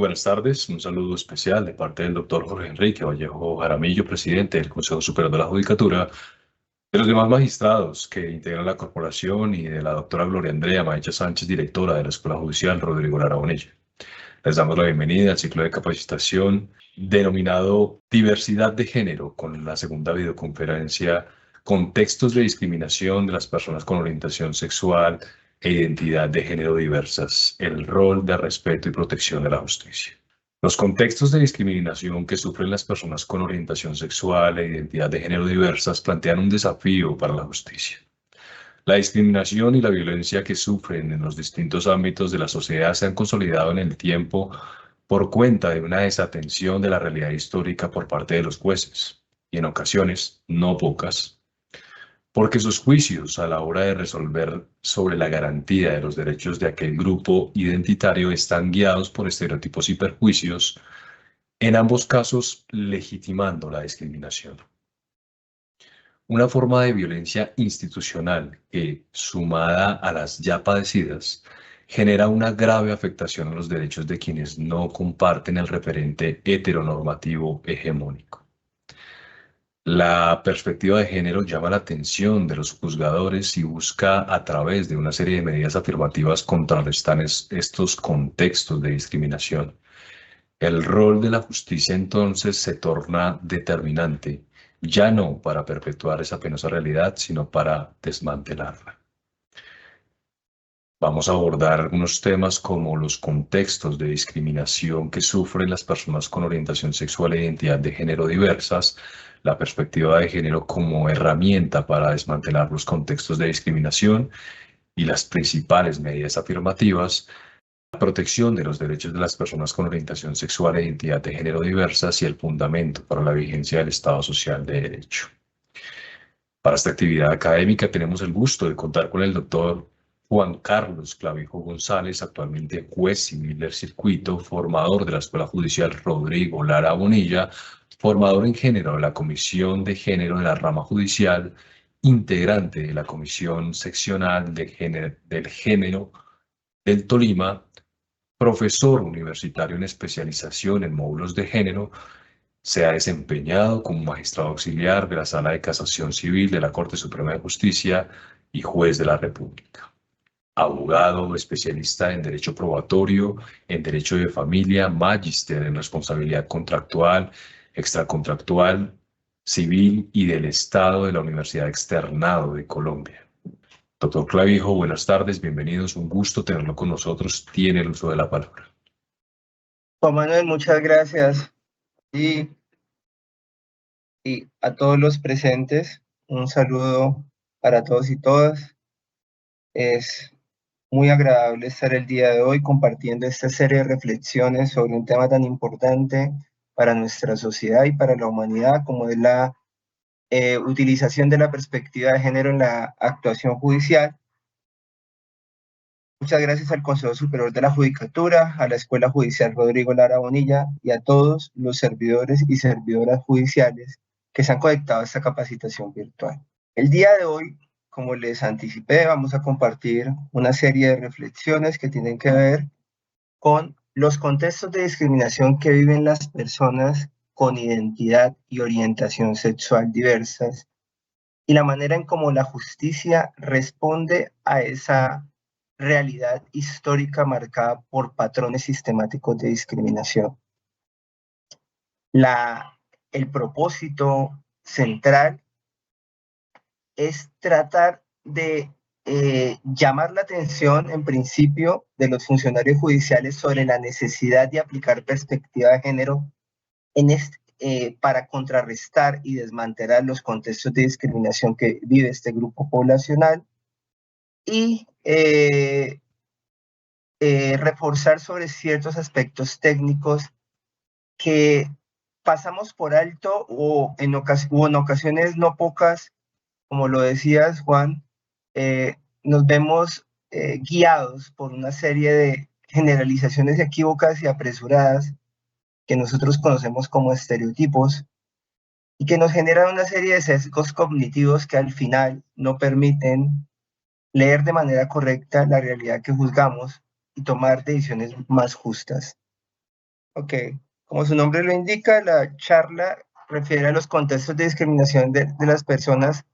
buenas tardes. Un saludo especial de parte del doctor Jorge Enrique Vallejo Jaramillo, presidente del Consejo Superior de la Judicatura, de los demás magistrados que integran la corporación y de la doctora Gloria Andrea Maecha Sánchez, directora de la Escuela Judicial Rodrigo Lara Bonilla. Les damos la bienvenida al ciclo de capacitación denominado Diversidad de Género, con la segunda videoconferencia Contextos de discriminación de las personas con orientación sexual e identidad de género diversas, el rol de respeto y protección de la justicia. Los contextos de discriminación que sufren las personas con orientación sexual e identidad de género diversas plantean un desafío para la justicia. La discriminación y la violencia que sufren en los distintos ámbitos de la sociedad se han consolidado en el tiempo por cuenta de una desatención de la realidad histórica por parte de los jueces, y en ocasiones, no pocas, porque sus juicios a la hora de resolver sobre la garantía de los derechos de aquel grupo identitario están guiados por estereotipos y perjuicios, en ambos casos legitimando la discriminación. Una forma de violencia institucional que, sumada a las ya padecidas, genera una grave afectación a los derechos de quienes no comparten el referente heteronormativo hegemónico. La perspectiva de género llama la atención de los juzgadores y busca, a través de una serie de medidas afirmativas, contrarrestar estos contextos de discriminación. El rol de la justicia entonces se torna determinante, ya no para perpetuar esa penosa realidad, sino para desmantelarla. Vamos a abordar algunos temas como los contextos de discriminación que sufren las personas con orientación sexual e identidad de género diversas, la perspectiva de género como herramienta para desmantelar los contextos de discriminación y las principales medidas afirmativas, la protección de los derechos de las personas con orientación sexual e identidad de género diversas y el fundamento para la vigencia del Estado Social de Derecho. Para esta actividad académica tenemos el gusto de contar con el doctor Juan Carlos Clavijo González, actualmente juez civil del circuito, formador de la Escuela Judicial Rodrigo Lara Bonilla, formador en género de la Comisión de Género de la Rama Judicial, integrante de la Comisión Seccional del Género del Tolima, profesor universitario en especialización en módulos de género. Se ha desempeñado como magistrado auxiliar de la Sala de Casación Civil de la Corte Suprema de Justicia y juez de la República. Abogado, especialista en Derecho Probatorio, en Derecho de Familia, magíster en Responsabilidad Contractual, Extracontractual, Civil y del Estado de la Universidad Externado de Colombia. Doctor Clavijo, buenas tardes, bienvenidos, un gusto tenerlo con nosotros. Tiene el uso de la palabra. Juan Manuel, muchas gracias. Y a todos los presentes, un saludo para todos y todas. Es muy agradable estar el día de hoy compartiendo esta serie de reflexiones sobre un tema tan importante para nuestra sociedad y para la humanidad, como es la utilización de la perspectiva de género en la actuación judicial. Muchas gracias al Consejo Superior de la Judicatura, a la Escuela Judicial Rodrigo Lara Bonilla y a todos los servidores y servidoras judiciales que se han conectado a esta capacitación virtual. El día de hoy, como les anticipé, vamos a compartir una serie de reflexiones que tienen que ver con los contextos de discriminación que viven las personas con identidad y orientación sexual diversas y la manera en cómo la justicia responde a esa realidad histórica marcada por patrones sistemáticos de discriminación. El propósito central es tratar de llamar la atención, en principio, de los funcionarios judiciales sobre la necesidad de aplicar perspectiva de género para contrarrestar y desmantelar los contextos de discriminación que vive este grupo poblacional y reforzar sobre ciertos aspectos técnicos que pasamos por alto o en ocasiones no pocas, como lo decías, Juan, nos vemos guiados por una serie de generalizaciones equívocas y apresuradas que nosotros conocemos como estereotipos y que nos generan una serie de sesgos cognitivos que al final no permiten leer de manera correcta la realidad que juzgamos y tomar decisiones más justas. Ok, como su nombre lo indica, la charla refiere a los contextos de discriminación de las personas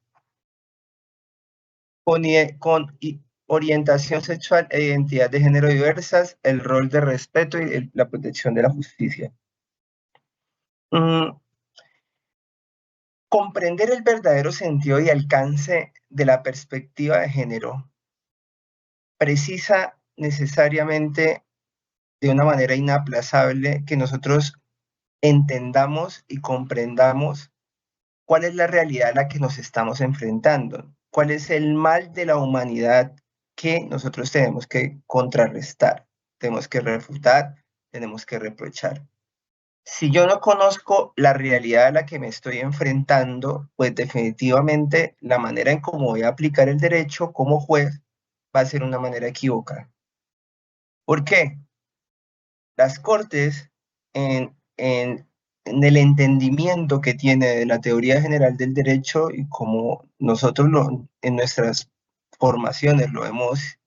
con orientación sexual e identidad de género diversas, el rol de respeto y la protección de la justicia. Comprender el verdadero sentido y alcance de la perspectiva de género precisa necesariamente de una manera inaplazable que nosotros entendamos y comprendamos cuál es la realidad a la que nos estamos enfrentando, cuál es el mal de la humanidad que nosotros tenemos que contrarrestar, tenemos que refutar, tenemos que reprochar. Si yo no conozco la realidad a la que me estoy enfrentando, pues definitivamente la manera en cómo voy a aplicar el derecho como juez va a ser una manera equivocada. ¿Por qué? Las cortes, en el entendimiento que tiene de la teoría general del derecho y como nosotros en nuestras formaciones lo hemos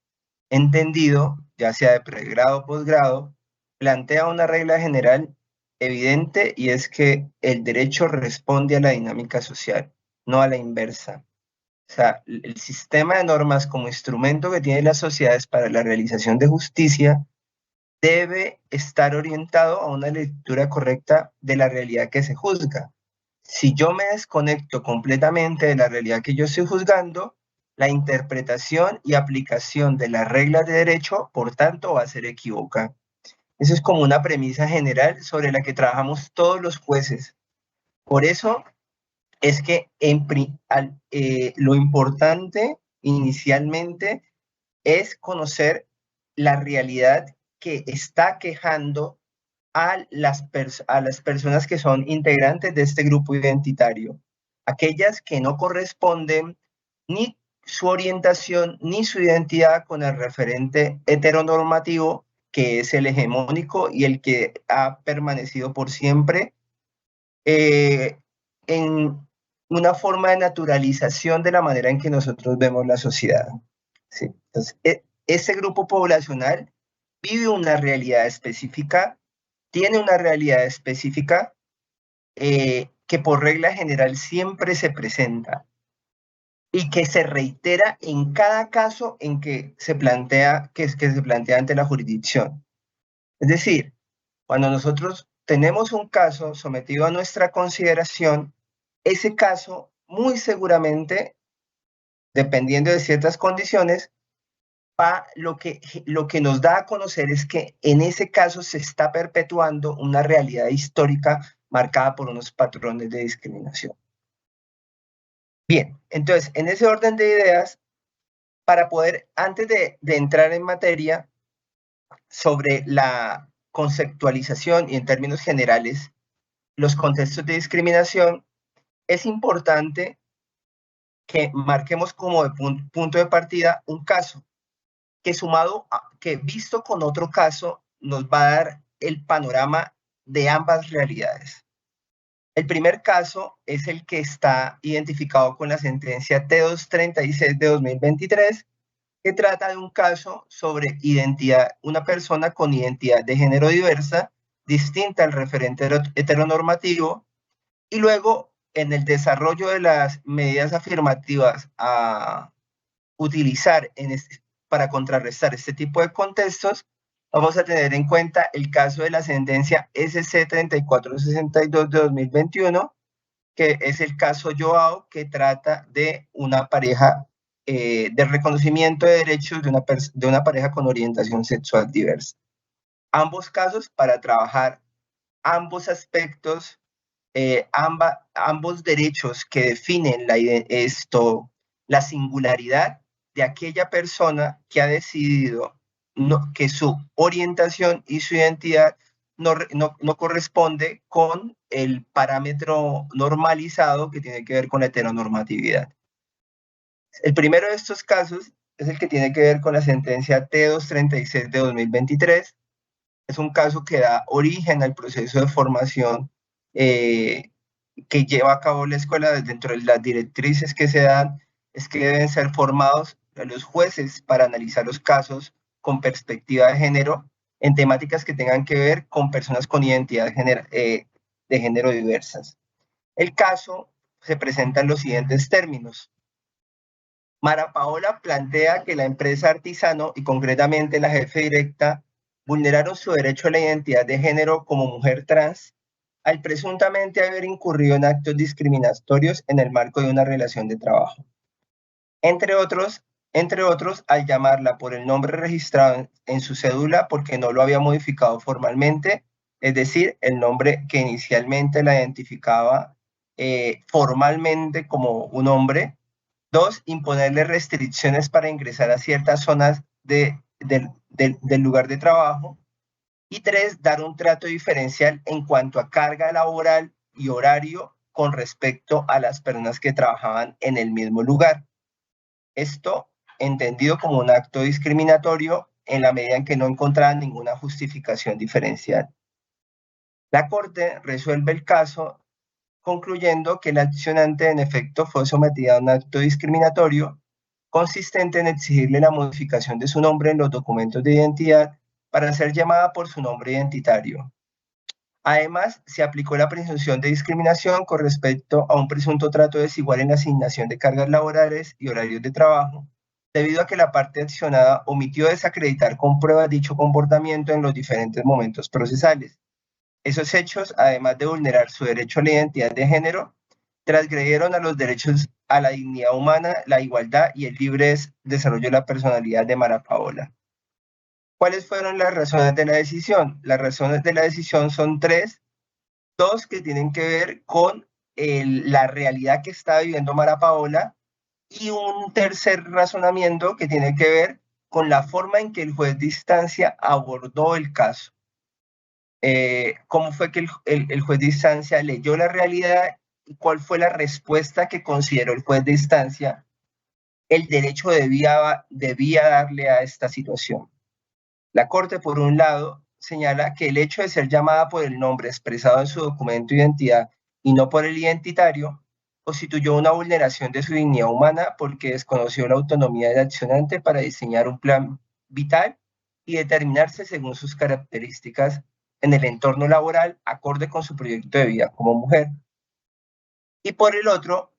entendido, ya sea de pregrado o posgrado, plantea una regla general evidente y es que el derecho responde a la dinámica social, no a la inversa. O sea, el sistema de normas como instrumento que tienen las sociedades para la realización de justicia debe estar orientado a una lectura correcta de la realidad que se juzga. Si yo me desconecto completamente de la realidad que yo estoy juzgando, la interpretación y aplicación de las reglas de derecho, por tanto, va a ser equivocada. Eso es como una premisa general sobre la que trabajamos todos los jueces. Por eso es que lo importante inicialmente es conocer la realidad que está quejando a las personas que son integrantes de este grupo identitario, aquellas que no corresponden ni su orientación ni su identidad con el referente heteronormativo que es el hegemónico y el que ha permanecido por siempre en una forma de naturalización de la manera en que nosotros vemos la sociedad. ¿Sí? Entonces, ese grupo poblacional vive una realidad específica, tiene una realidad específica que por regla general siempre se presenta y que se reitera en cada caso en que se plantea, que se plantea ante la jurisdicción. Es decir, cuando nosotros tenemos un caso sometido a nuestra consideración, ese caso muy seguramente, dependiendo de ciertas condiciones, lo que nos da a conocer es que en ese caso se está perpetuando una realidad histórica marcada por unos patrones de discriminación. Bien, entonces, en ese orden de ideas, para poder, antes de entrar en materia sobre la conceptualización y en términos generales, los contextos de discriminación, es importante que marquemos como de punto de partida un caso que que visto con otro caso nos va a dar el panorama de ambas realidades. El primer caso es el que está identificado con la sentencia T236 de 2023, que trata de un caso sobre una persona con identidad de género diversa, distinta al referente heteronormativo, y luego en el desarrollo de las medidas afirmativas a utilizar para contrarrestar este tipo de contextos, vamos a tener en cuenta el caso de la sentencia SC 3462 de 2021, que es el caso Joao, que trata de una pareja, de reconocimiento de derechos de una pareja con orientación sexual diversa. Ambos casos para trabajar ambos aspectos, ambos derechos que definen la singularidad de aquella persona que ha decidido que su orientación y su identidad no corresponde con el parámetro normalizado que tiene que ver con la heteronormatividad. El primero de estos casos es el que tiene que ver con la sentencia T236 de 2023. Es un caso que da origen al proceso de formación que lleva a cabo la escuela. Dentro de las directrices que se dan es que deben ser formados los jueces para analizar los casos con perspectiva de género en temáticas que tengan que ver con personas con identidad de género diversas. El caso se presenta en los siguientes términos. Mara Paola plantea que la empresa Artisano y concretamente la jefe directa vulneraron su derecho a la identidad de género como mujer trans al presuntamente haber incurrido en actos discriminatorios en el marco de una relación de trabajo. Entre otros, al llamarla por el nombre registrado en su cédula porque no lo había modificado formalmente, es decir, el nombre que inicialmente la identificaba formalmente como un hombre. 2, imponerle restricciones para ingresar a ciertas zonas del lugar de trabajo. Y 3, dar un trato diferencial en cuanto a carga laboral y horario con respecto a las personas que trabajaban en el mismo lugar. Esto entendido como un acto discriminatorio en la medida en que no encontraban ninguna justificación diferencial. La Corte resuelve el caso concluyendo que la accionante en efecto fue sometida a un acto discriminatorio consistente en exigirle la modificación de su nombre en los documentos de identidad para ser llamada por su nombre identitario. Además, se aplicó la presunción de discriminación con respecto a un presunto trato desigual en la asignación de cargas laborales y horarios de trabajo, debido a que la parte accionada omitió desacreditar con pruebas dicho comportamiento en los diferentes momentos procesales. Esos hechos, además de vulnerar su derecho a la identidad de género, transgredieron a los derechos a la dignidad humana, la igualdad y el libre desarrollo de la personalidad de Mara Paola. ¿Cuáles fueron las razones de la decisión? Las razones de la decisión son 3, 2 que tienen que ver con la realidad que está viviendo Mara Paola y un tercer razonamiento que tiene que ver con la forma en que el juez de instancia abordó el caso. Cómo fue que el juez de instancia leyó la realidad y cuál fue la respuesta que consideró el juez de instancia el derecho debía darle a esta situación. La Corte, por un lado, señala que el hecho de ser llamada por el nombre expresado en su documento de identidad y no por el identitario constituyó una vulneración de su dignidad humana porque desconoció la autonomía del accionante para diseñar un plan vital y determinarse según sus características en el entorno laboral acorde con su proyecto de vida como mujer. Y por el otro,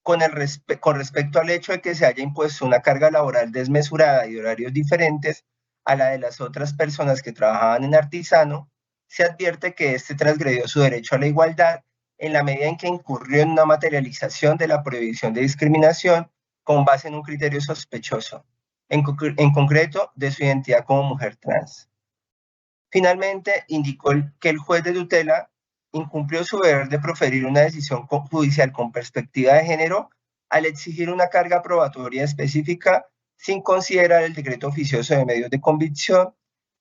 con respecto al hecho de que se haya impuesto una carga laboral desmesurada y horarios diferentes a la de las otras personas que trabajaban en Artisano, se advierte que este transgredió su derecho a la igualdad en la medida en que incurrió en una materialización de la prohibición de discriminación con base en un criterio sospechoso, en concreto de su identidad como mujer trans. Finalmente, indicó que el juez de tutela incumplió su deber de proferir una decisión judicial con perspectiva de género al exigir una carga probatoria específica sin considerar el decreto oficioso de medios de convicción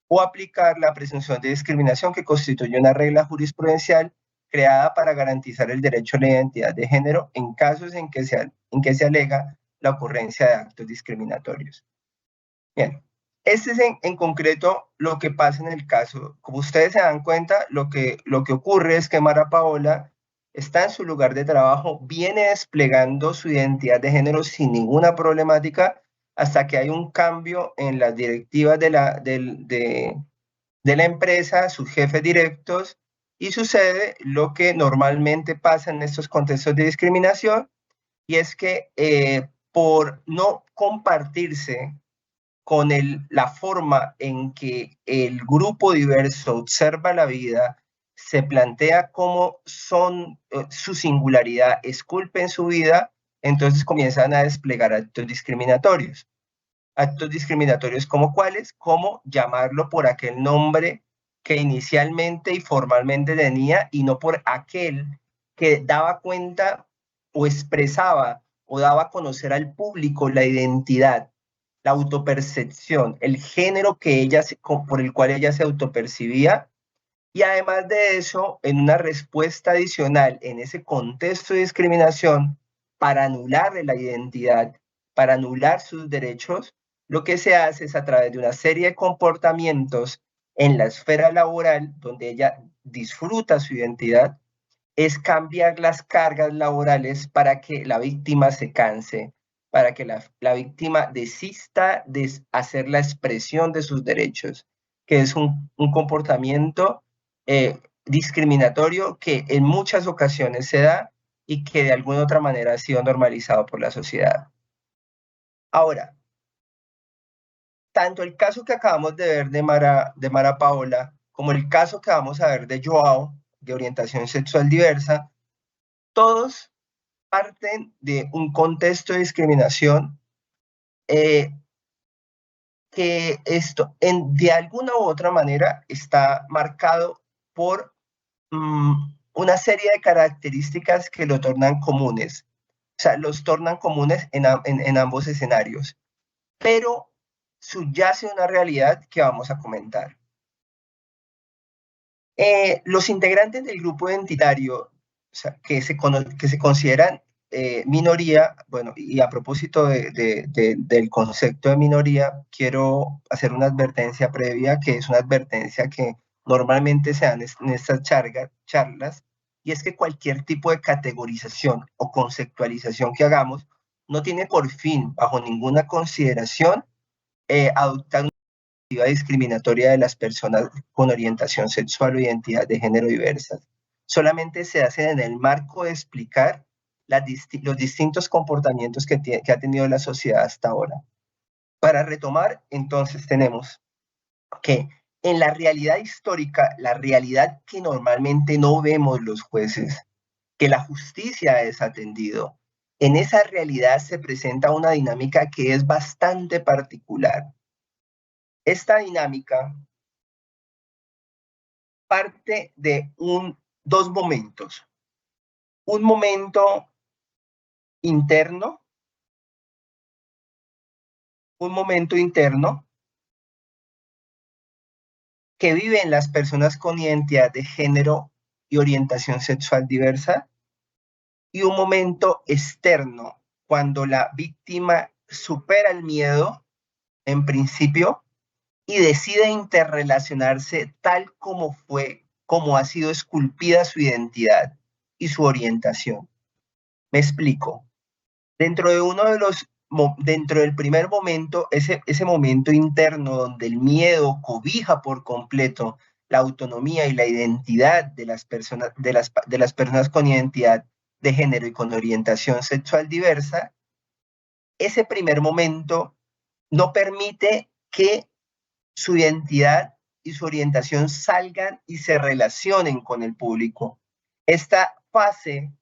o aplicar la presunción de discriminación que constituye una regla jurisprudencial creada para garantizar el derecho a la identidad de género en casos en que se alega la ocurrencia de actos discriminatorios. Bien. Este es en concreto lo que pasa en el caso. Como ustedes se dan cuenta, lo que ocurre es que Mara Paola está en su lugar de trabajo, viene desplegando su identidad de género sin ninguna problemática hasta que hay un cambio en las directivas de la empresa, sus jefes directos, y sucede lo que normalmente pasa en estos contextos de discriminación, y es que por no compartirse con la forma en que el grupo diverso observa la vida, se plantea cómo son su singularidad, esculpen su vida, entonces comienzan a desplegar actos discriminatorios. Actos discriminatorios como cuáles, como llamarlo por aquel nombre que inicialmente y formalmente tenía y no por aquel que daba cuenta o expresaba o daba a conocer al público la identidad, la autopercepción, el género por el cual ella se autopercibía. Y además de eso, en una respuesta adicional en ese contexto de discriminación, para anularle la identidad, para anular sus derechos, lo que se hace es a través de una serie de comportamientos en la esfera laboral, donde ella disfruta su identidad, es cambiar las cargas laborales para que la víctima se canse, para que la víctima desista de hacer la expresión de sus derechos, que es un comportamiento discriminatorio que en muchas ocasiones se da y que de alguna otra manera ha sido normalizado por la sociedad. Ahora, tanto el caso que acabamos de ver de Mara Paola, como el caso que vamos a ver de Joao, de orientación sexual diversa, todos parten de un contexto de discriminación que esto de alguna u otra manera está marcado por una serie de características que lo tornan comunes. O sea, los tornan comunes en ambos escenarios. Pero subyace una realidad que vamos a comentar. Los integrantes del grupo identitario, o sea, que se consideran minoría, bueno, y a propósito del concepto de minoría, quiero hacer una advertencia previa, que es una advertencia que normalmente se dan en estas charlas, y es que cualquier tipo de categorización o conceptualización que hagamos no tiene por fin, bajo ninguna consideración, adoptar una perspectiva discriminatoria de las personas con orientación sexual o identidad de género diversas. Solamente se hacen en el marco de explicar los distintos comportamientos que ha tenido la sociedad hasta ahora. Para retomar, entonces tenemos que en la realidad histórica, la realidad que normalmente no vemos los jueces, que la justicia ha desatendido, en esa realidad se presenta una dinámica que es bastante particular. Esta dinámica parte de dos momentos. Un momento interno, que viven las personas con identidad de género y orientación sexual diversa, y un momento externo, cuando la víctima supera el miedo, en principio, y decide interrelacionarse tal como ha sido esculpida su identidad y su orientación. Me explico. Dentro del primer momento, ese momento interno donde el miedo cobija por completo la autonomía y la identidad de las personas con identidad de género y con orientación sexual diversa, ese primer momento no permite que su identidad y su orientación salgan y se relacionen con el público. Esta fase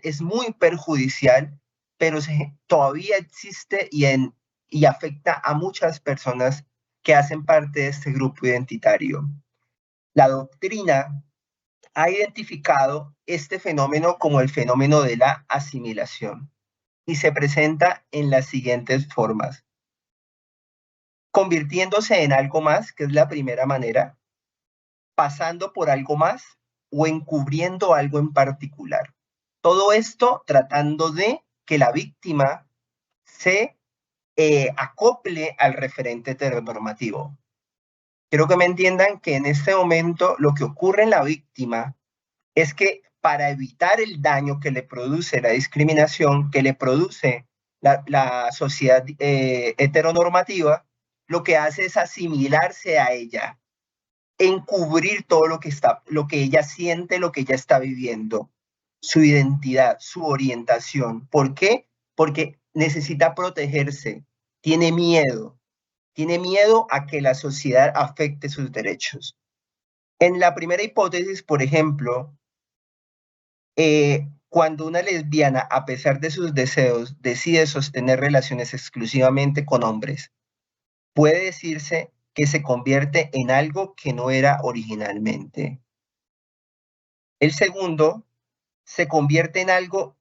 es muy perjudicial, pero todavía existe y afecta a muchas personas que hacen parte de este grupo identitario. La doctrina ha identificado este fenómeno como el fenómeno de la asimilación y se presenta en las siguientes formas. Convirtiéndose en algo más, que es la primera manera, pasando por algo más o encubriendo algo en particular. Todo esto tratando de que la víctima se acople al referente heteronormativo. Quiero que me entiendan que en este momento lo que ocurre en la víctima es que para evitar el daño que le produce la discriminación, que le produce la sociedad heteronormativa, lo que hace es asimilarse a ella, encubrir todo lo que ella siente, lo que ella está viviendo, su identidad, su orientación. ¿Por qué? Porque necesita protegerse, tiene miedo a que la sociedad afecte sus derechos. En la primera hipótesis, por ejemplo, cuando una lesbiana, a pesar de sus deseos, decide sostener relaciones exclusivamente con hombres, puede decirse que se convierte en algo que no era originalmente. El segundo, se convierte en algo,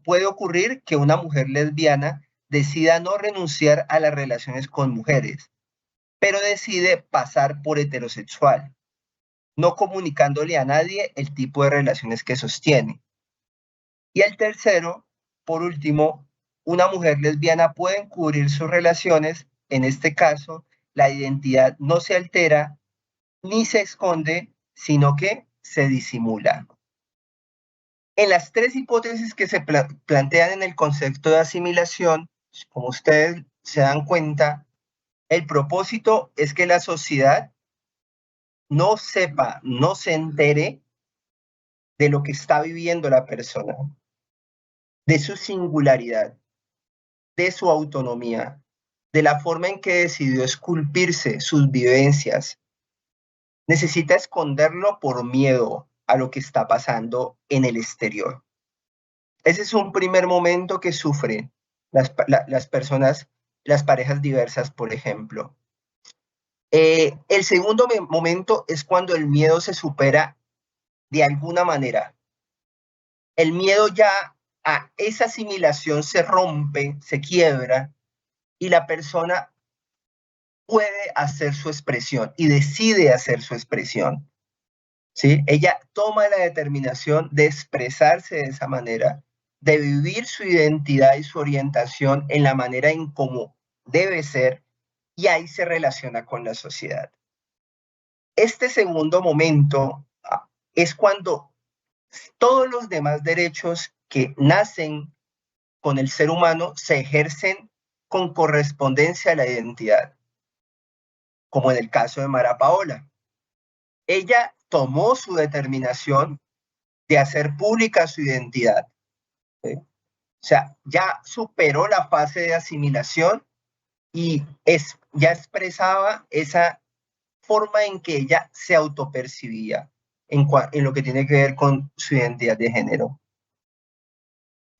puede ocurrir que una mujer lesbiana decida no renunciar a las relaciones con mujeres, pero decide pasar por heterosexual, no comunicándole a nadie el tipo de relaciones que sostiene. Y el tercero, por último, una mujer lesbiana puede encubrir sus relaciones. En este caso, la identidad no se altera ni se esconde, sino que se disimula. En las tres hipótesis que se plantean en el concepto de asimilación, como ustedes se dan cuenta, El propósito es que la sociedad no sepa, no se entere de lo que está viviendo la persona, de su singularidad, de su autonomía, de la forma en que decidió esculpirse sus vivencias. Necesita esconderlo por miedo a lo que está pasando en el exterior. Ese es un primer momento que sufren las personas, las parejas diversas, por ejemplo. El segundo momento es cuando el miedo se supera de alguna manera. El miedo ya a esa asimilación se rompe, se quiebra, y la persona puede hacer su expresión y decide hacer su expresión. ¿Sí? Ella toma la determinación de expresarse de esa manera, de vivir su identidad y su orientación en la manera en cómo debe ser, y ahí se relaciona con la sociedad. Este segundo momento es cuando todos los demás derechos que nacen con el ser humano se ejercen con correspondencia a la identidad, como en el caso de Mara Paola. Ella tomó su determinación de hacer pública su identidad. ¿Sí? O sea, ya superó la fase de asimilación y ya expresaba esa forma en que ella se autopercibía en lo que tiene que ver con su identidad de género.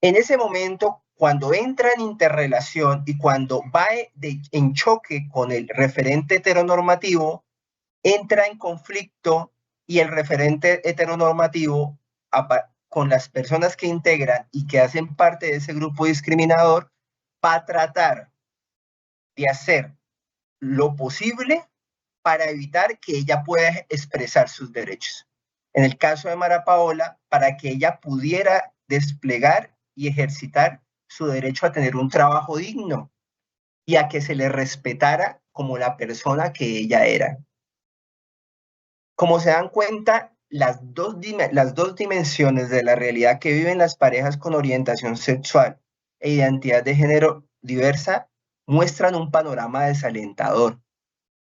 En ese momento, cuando entra en interrelación y cuando va en choque con el referente heteronormativo, entra en conflicto, y el referente heteronormativo con las personas que integran y que hacen parte de ese grupo discriminador va a tratar de hacer lo posible para evitar que ella pueda expresar sus derechos. En el caso de Mara Paola, para que ella pudiera desplegar y ejercitar su derecho a tener un trabajo digno y a que se le respetara como la persona que ella era. Como se dan cuenta, las dos dimensiones de la realidad que viven las parejas con orientación sexual e identidad de género diversa muestran un panorama desalentador,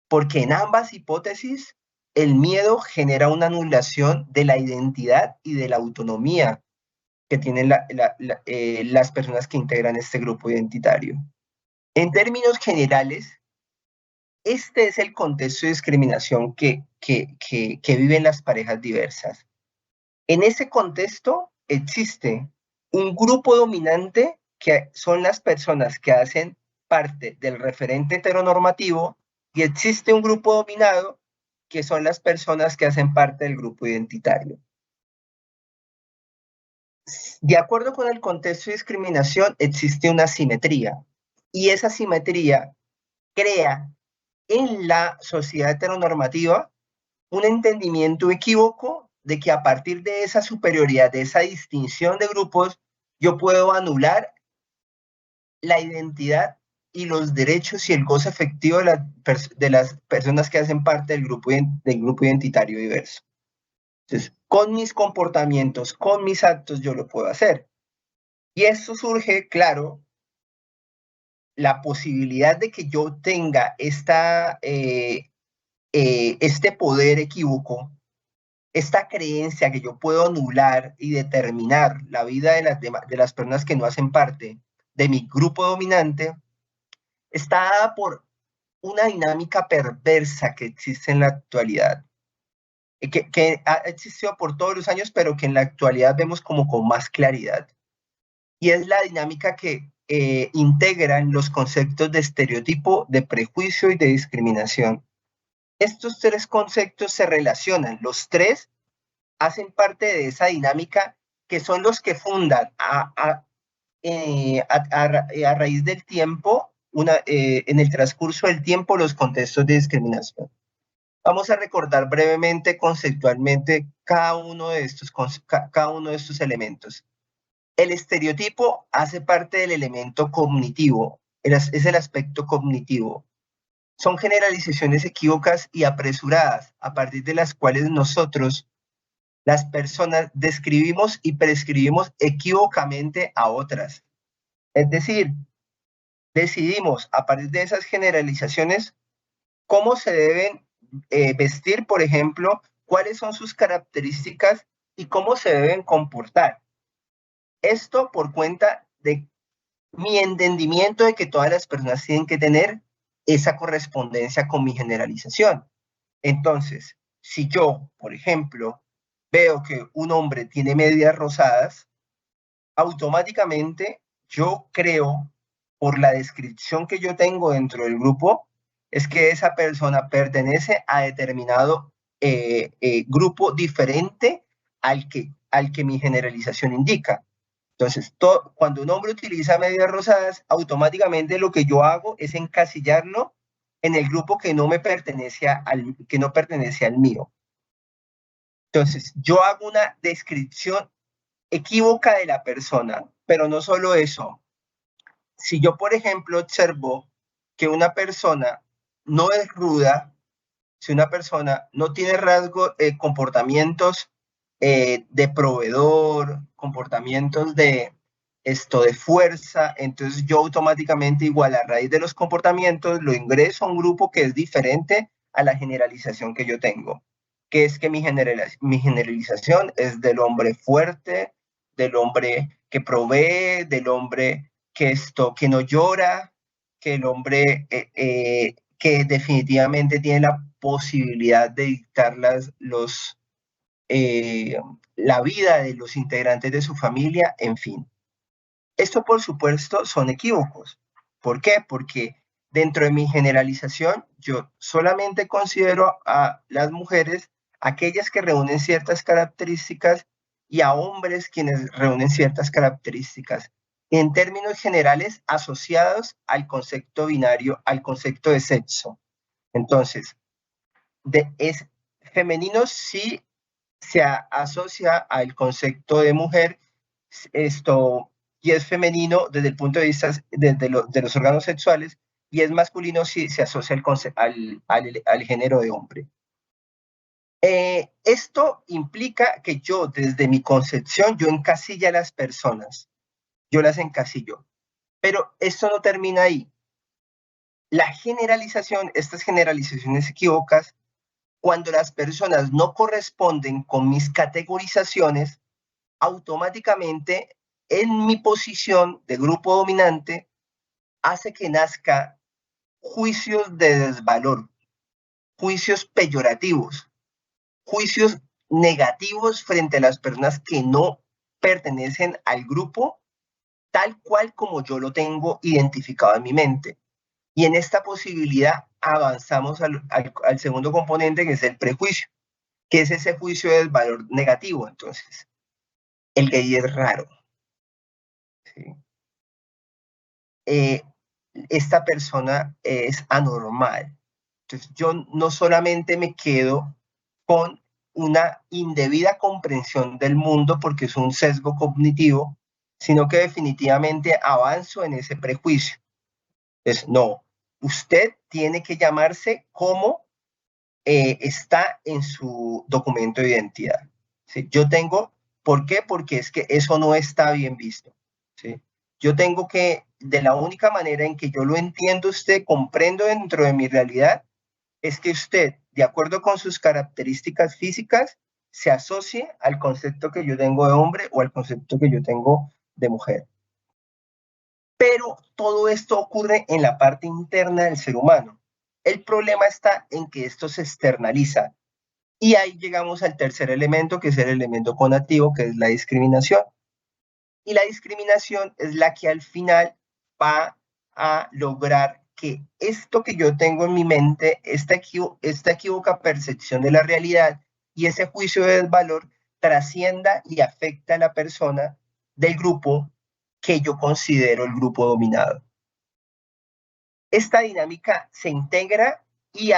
porque en ambas hipótesis el miedo genera una anulación de la identidad y de la autonomía que tienen las personas que integran este grupo identitario. En términos generales, este es el contexto de discriminación que viven las parejas diversas. En ese contexto existe un grupo dominante que son las personas que hacen parte del referente heteronormativo, y existe un grupo dominado que son las personas que hacen parte del grupo identitario. De acuerdo con el contexto de discriminación, existe una asimetría, y esa asimetría crea en la sociedad heteronormativa un entendimiento equívoco de que a partir de esa superioridad, de esa distinción de grupos, yo puedo anular la identidad y los derechos y el goce efectivo de las personas que hacen parte del grupo identitario diverso. Entonces, con mis comportamientos, con mis actos, yo lo puedo hacer. Y esto surge, claro, la posibilidad de que yo tenga este poder equívoco, esta creencia que yo puedo anular y determinar la vida de las personas que no hacen parte de mi grupo dominante, está dada por una dinámica perversa que existe en la actualidad, que ha existido por todos los años, pero que en la actualidad vemos como con más claridad. Y es la dinámica que integran los conceptos de estereotipo, de prejuicio y de discriminación. Estos tres conceptos se relacionan, los tres hacen parte de esa dinámica, que son los que fundan a raíz del tiempo, en el transcurso del tiempo, los contextos de discriminación. Vamos a recordar brevemente, conceptualmente, cada uno de estos elementos. El estereotipo hace parte del elemento cognitivo, es el aspecto cognitivo. Son generalizaciones equívocas y apresuradas, a partir de las cuales nosotros, las personas, describimos y prescribimos equívocamente a otras. Es decir, decidimos a partir de esas generalizaciones cómo se deben vestir, por ejemplo, cuáles son sus características y cómo se deben comportar. Esto por cuenta de mi entendimiento de que todas las personas tienen que tener esa correspondencia con mi generalización. Entonces, si yo, por ejemplo, veo que un hombre tiene medias rosadas, automáticamente yo creo, por la descripción que yo tengo dentro del grupo, es que esa persona pertenece a determinado grupo diferente al que mi generalización indica. Entonces, cuando un hombre utiliza medias rosadas, automáticamente lo que yo hago es encasillarlo en el grupo que no pertenece al mío. Entonces, yo hago una descripción equívoca de la persona, pero no solo eso. Si yo, por ejemplo, observo que una persona no es ruda, si una persona no tiene rasgos, comportamientos de proveedor, comportamientos de fuerza, entonces yo automáticamente, igual a raíz de los comportamientos, lo ingreso a un grupo que es diferente a la generalización que yo tengo, que es que mi generalización es del hombre fuerte, del hombre que provee, del hombre que no llora, que el hombre que definitivamente tiene la posibilidad de dictar la vida de los integrantes de su familia, en fin. Esto, por supuesto, son equívocos. ¿Por qué? Porque dentro de mi generalización, yo solamente considero a las mujeres aquellas que reúnen ciertas características y a hombres quienes reúnen ciertas características, en términos generales asociados al concepto binario, al concepto de sexo. Entonces, es femenino si se asocia al concepto de mujer, y es femenino desde el punto de vista de los órganos sexuales, y es masculino si se asocia al género de hombre. Esto implica que yo, desde mi concepción, yo encasillo a las personas, yo las encasillo, pero esto no termina ahí. La generalización, estas generalizaciones equívocas, cuando las personas no corresponden con mis categorizaciones, automáticamente en mi posición de grupo dominante hace que nazca juicios de desvalor, juicios peyorativos, juicios negativos frente a las personas que no pertenecen al grupo tal cual como yo lo tengo identificado en mi mente. Y en esta posibilidad avanzamos al segundo componente, que es el prejuicio, que es ese juicio del valor negativo. Entonces, el gay es raro. ¿Sí? Esta persona es anormal. Entonces, yo no solamente me quedo con una indebida comprensión del mundo porque es un sesgo cognitivo, sino que definitivamente avanzo en ese prejuicio. Entonces, no, usted tiene que llamarse como está en su documento de identidad. ¿Sí? Yo tengo, ¿por qué? Porque es que eso no está bien visto. ¿Sí? Yo tengo que, de la única manera en que yo lo entiendo usted, comprendo dentro de mi realidad, es que usted, de acuerdo con sus características físicas, se asocie al concepto que yo tengo de hombre o al concepto que yo tengo de mujer. Pero todo esto ocurre en la parte interna del ser humano. El problema está en que esto se externaliza. Y ahí llegamos al tercer elemento, que es el elemento conectivo, que es la discriminación. Y la discriminación es la que al final va a lograr que esto que yo tengo en mi mente, esta equívoca percepción de la realidad y ese juicio de desvalor trascienda y afecta a la persona del grupo que yo considero el grupo dominado. Esta dinámica se integra y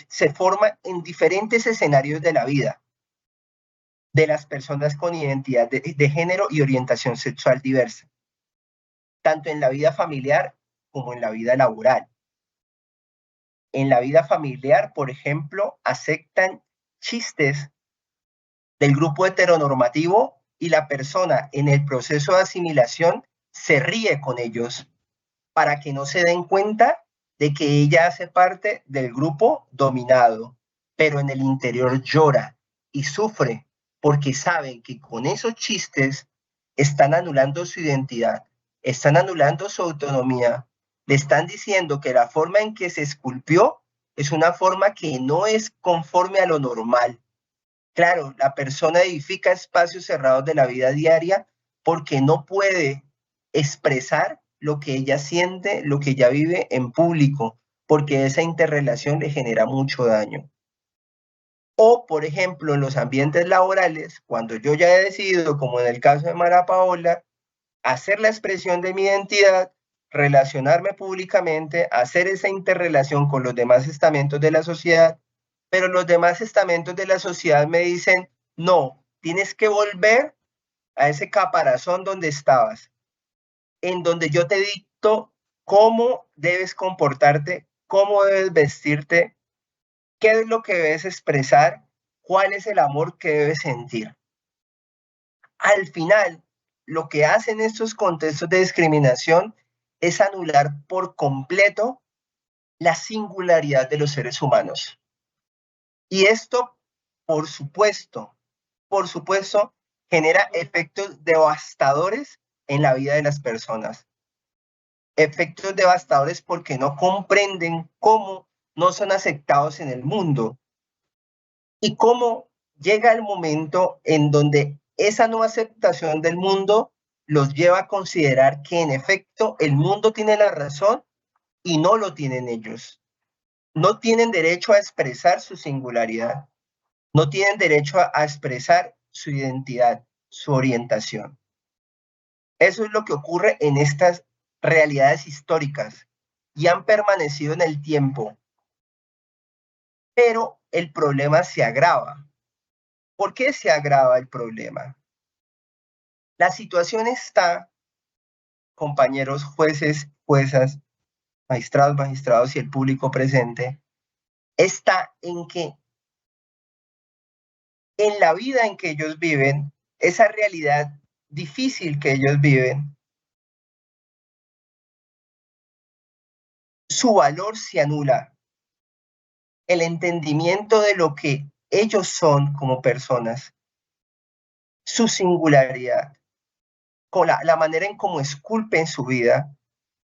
se forma en diferentes escenarios de la vida de las personas con identidad de género y orientación sexual diversa, tanto en la vida familiar como en la vida laboral. En la vida familiar, por ejemplo, aceptan chistes del grupo heteronormativo y la persona en el proceso de asimilación se ríe con ellos. para que no se den cuenta de que ella hace parte del grupo dominado, pero en el interior llora y sufre porque saben que con esos chistes están anulando su identidad, están anulando su autonomía, le están diciendo que la forma en que se esculpió es una forma que no es conforme a lo normal. Claro, la persona edifica espacios cerrados de la vida diaria porque no puede expresar lo que ella siente, lo que ella vive en público, porque esa interrelación le genera mucho daño. O, por ejemplo, en los ambientes laborales, cuando yo ya he decidido, como en el caso de Mara Paola, hacer la expresión de mi identidad, relacionarme públicamente, hacer esa interrelación con los demás estamentos de la sociedad, pero los demás estamentos de la sociedad me dicen, no, tienes que volver a ese caparazón donde estabas, en donde yo te dicto cómo debes comportarte, cómo debes vestirte, qué es lo que debes expresar, cuál es el amor que debes sentir. Al final, lo que hacen estos contextos de discriminación es anular por completo la singularidad de los seres humanos. Y esto, por supuesto, genera efectos devastadores en la vida de las personas. Efectos devastadores porque no comprenden cómo no son aceptados en el mundo y cómo llega el momento en donde esa no aceptación del mundo los lleva a considerar que en efecto el mundo tiene la razón y no lo tienen ellos. No tienen derecho a expresar su singularidad, no tienen derecho a expresar su identidad, su orientación. Eso es lo que ocurre en estas realidades históricas y han permanecido en el tiempo. Pero el problema se agrava. ¿Por qué se agrava el problema? La situación está, compañeros jueces, juezas, magistrados, magistrados y el público presente, está en que en la vida en que ellos viven, esa realidad difícil que ellos viven, su valor se anula. El entendimiento de lo que ellos son como personas, su singularidad, con la manera en cómo esculpen su vida,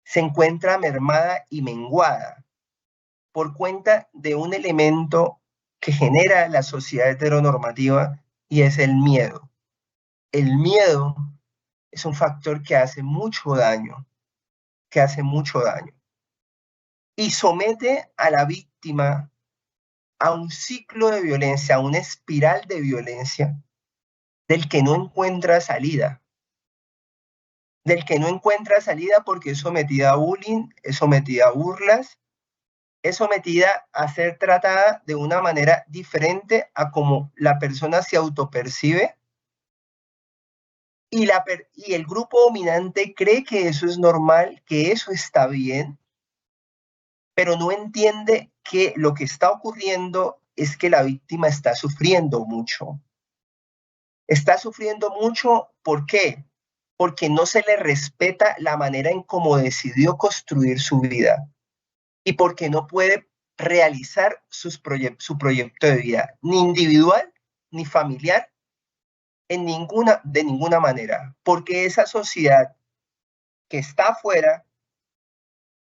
se encuentra mermada y menguada por cuenta de un elemento que genera la sociedad heteronormativa y es el miedo. El miedo es un factor que hace mucho daño, y somete a la víctima a un ciclo de violencia, a una espiral de violencia del que no encuentra salida. Porque es sometida a bullying, es sometida a burlas, es sometida a ser tratada de una manera diferente a como la persona se autopercibe y el grupo dominante cree que eso es normal, que eso está bien, pero no entiende que lo que está ocurriendo es que la víctima está sufriendo mucho. Está sufriendo mucho, ¿por qué? Porque no se le respeta la manera en cómo decidió construir su vida y porque no puede realizar su proyecto de vida, ni individual, ni familiar, de ninguna manera, porque esa sociedad que está afuera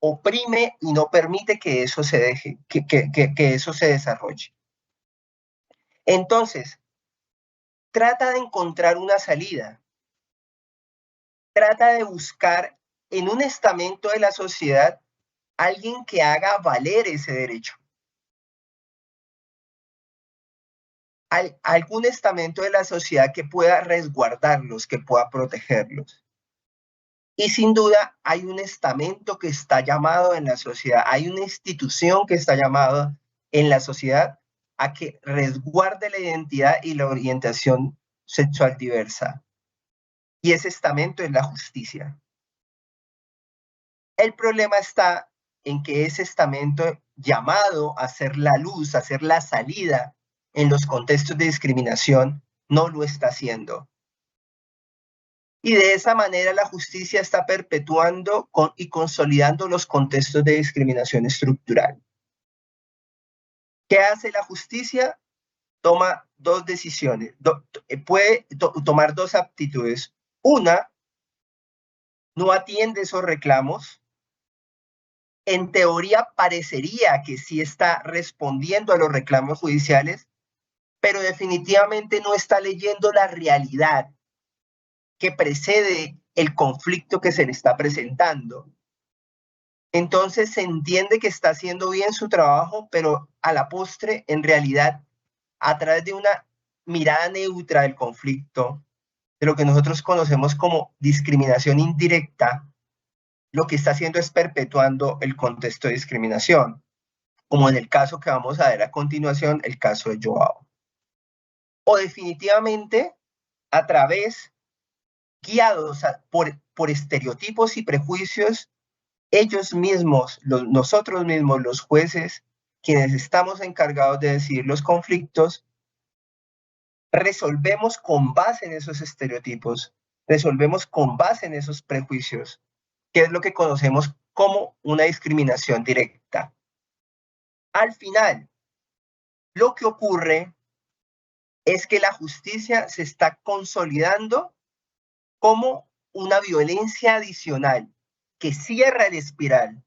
oprime y no permite que eso se deje, que eso se desarrolle. Entonces, trata de encontrar una salida, trata de buscar en un estamento de la sociedad alguien que haga valer ese derecho. Algún estamento de la sociedad que pueda resguardarlos, que pueda protegerlos. Y sin duda hay un estamento que está llamado en la sociedad, hay una institución que está llamada en la sociedad a que resguarde la identidad y la orientación sexual diversa. Y ese estamento es la justicia. El problema está en que ese estamento llamado a hacer la luz, a hacer la salida en los contextos de discriminación, no lo está haciendo. Y de esa manera la justicia está perpetuando y consolidando los contextos de discriminación estructural. ¿Qué hace la justicia? Toma dos decisiones, puede tomar dos actitudes. Una, no atiende esos reclamos. En teoría parecería que sí está respondiendo a los reclamos judiciales, pero definitivamente no está leyendo la realidad que precede el conflicto que se le está presentando. Entonces se entiende que está haciendo bien su trabajo, pero a la postre, en realidad, a través de una mirada neutra del conflicto, de lo que nosotros conocemos como discriminación indirecta, lo que está haciendo es perpetuando el contexto de discriminación, como en el caso que vamos a ver a continuación, el caso de Joao. O definitivamente, a través, guiados por estereotipos y prejuicios, ellos mismos, nosotros mismos, los jueces, quienes estamos encargados de decidir los conflictos, resolvemos con base en esos estereotipos, resolvemos con base en esos prejuicios, que es lo que conocemos como una discriminación directa. Al final, lo que ocurre es que la justicia se está consolidando como una violencia adicional que cierra el espiral,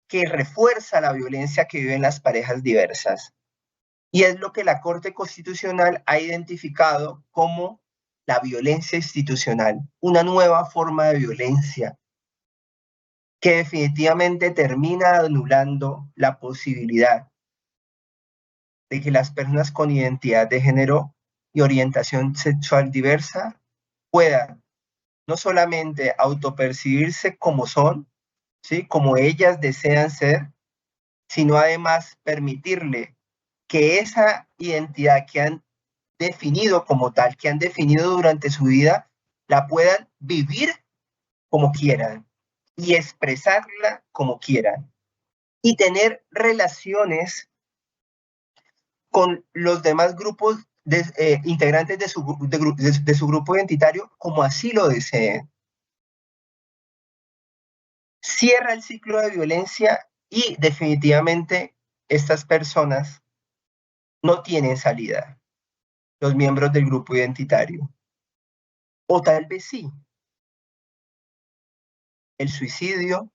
que refuerza la violencia que viven las parejas diversas. Y es lo que la Corte Constitucional ha identificado como la violencia institucional, una nueva forma de violencia que definitivamente termina anulando la posibilidad de que las personas con identidad de género y orientación sexual diversa puedan no solamente autopercibirse como son, ¿sí?, como ellas desean ser, sino además permitirle que esa identidad que han definido como tal, que han definido durante su vida, la puedan vivir como quieran y expresarla como quieran y tener relaciones con los demás grupos integrantes de su grupo identitario como así lo deseen. Cierra el ciclo de violencia y definitivamente estas personas no tienen salida, los miembros del grupo identitario. O tal vez sí. El suicidio,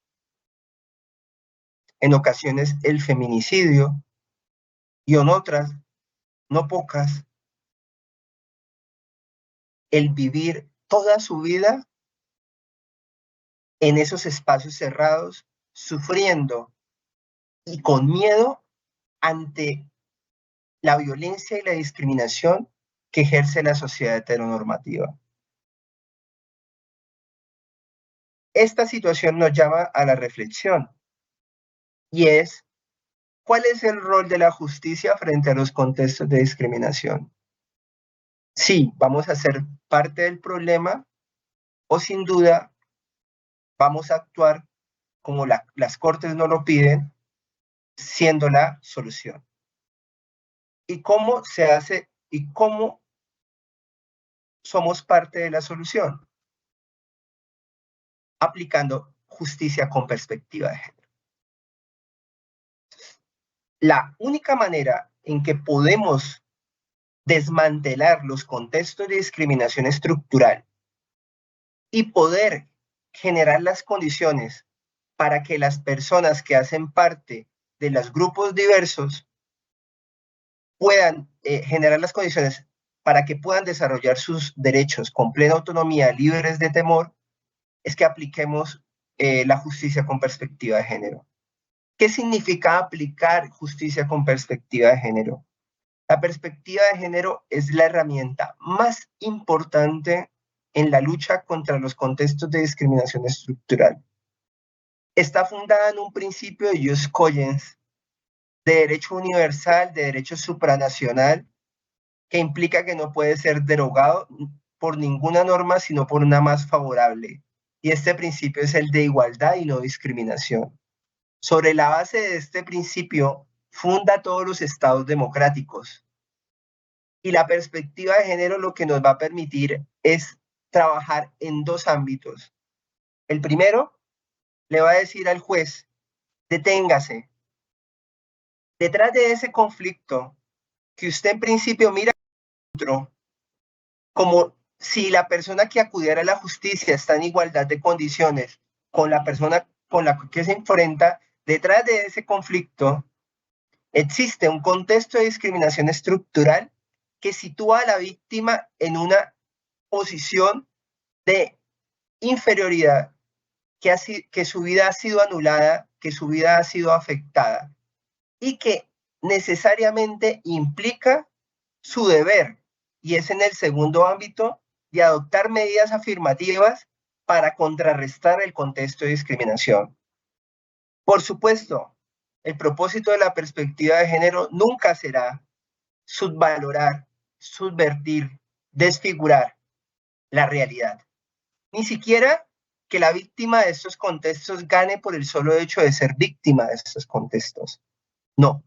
en ocasiones el feminicidio y en otras, no pocas, el vivir toda su vida en esos espacios cerrados, sufriendo y con miedo ante la violencia y la discriminación que ejerce la sociedad heteronormativa. Esta situación nos llama a la reflexión y es, ¿cuál es el rol de la justicia frente a los contextos de discriminación? Sí, vamos a ser parte del problema o sin duda vamos a actuar como las cortes nos lo piden, siendo la solución. ¿Y cómo se hace y cómo somos parte de la solución? Aplicando justicia con perspectiva de género. La única manera en que podemos desmantelar los contextos de discriminación estructural y poder generar las condiciones para que las personas que hacen parte de los grupos diversos puedan generar las condiciones para que puedan desarrollar sus derechos con plena autonomía, libres de temor, es que apliquemos la justicia con perspectiva de género. ¿Qué significa aplicar justicia con perspectiva de género? La perspectiva de género es la herramienta más importante en la lucha contra los contextos de discriminación estructural. Está fundada en un principio de jus cogens, de derecho universal, de derecho supranacional, que implica que no puede ser derogado por ninguna norma, sino por una más favorable. Y este principio es el de igualdad y no discriminación. Sobre la base de este principio, funda todos los estados democráticos. Y la perspectiva de género lo que nos va a permitir es trabajar en dos ámbitos. El primero, le va a decir al juez, deténgase. Detrás de ese conflicto, que usted en principio mira otro, como si la persona que acudiera a la justicia está en igualdad de condiciones con la persona con la que se enfrenta, detrás de ese conflicto existe un contexto de discriminación estructural que sitúa a la víctima en una posición de inferioridad, que su vida ha sido anulada, que su vida ha sido afectada y que necesariamente implica su deber, y es en el segundo ámbito de adoptar medidas afirmativas para contrarrestar el contexto de discriminación. Por supuesto, el propósito de la perspectiva de género nunca será subvalorar, subvertir, desfigurar la realidad. Ni siquiera que la víctima de estos contextos gane por el solo hecho de ser víctima de estos contextos. No.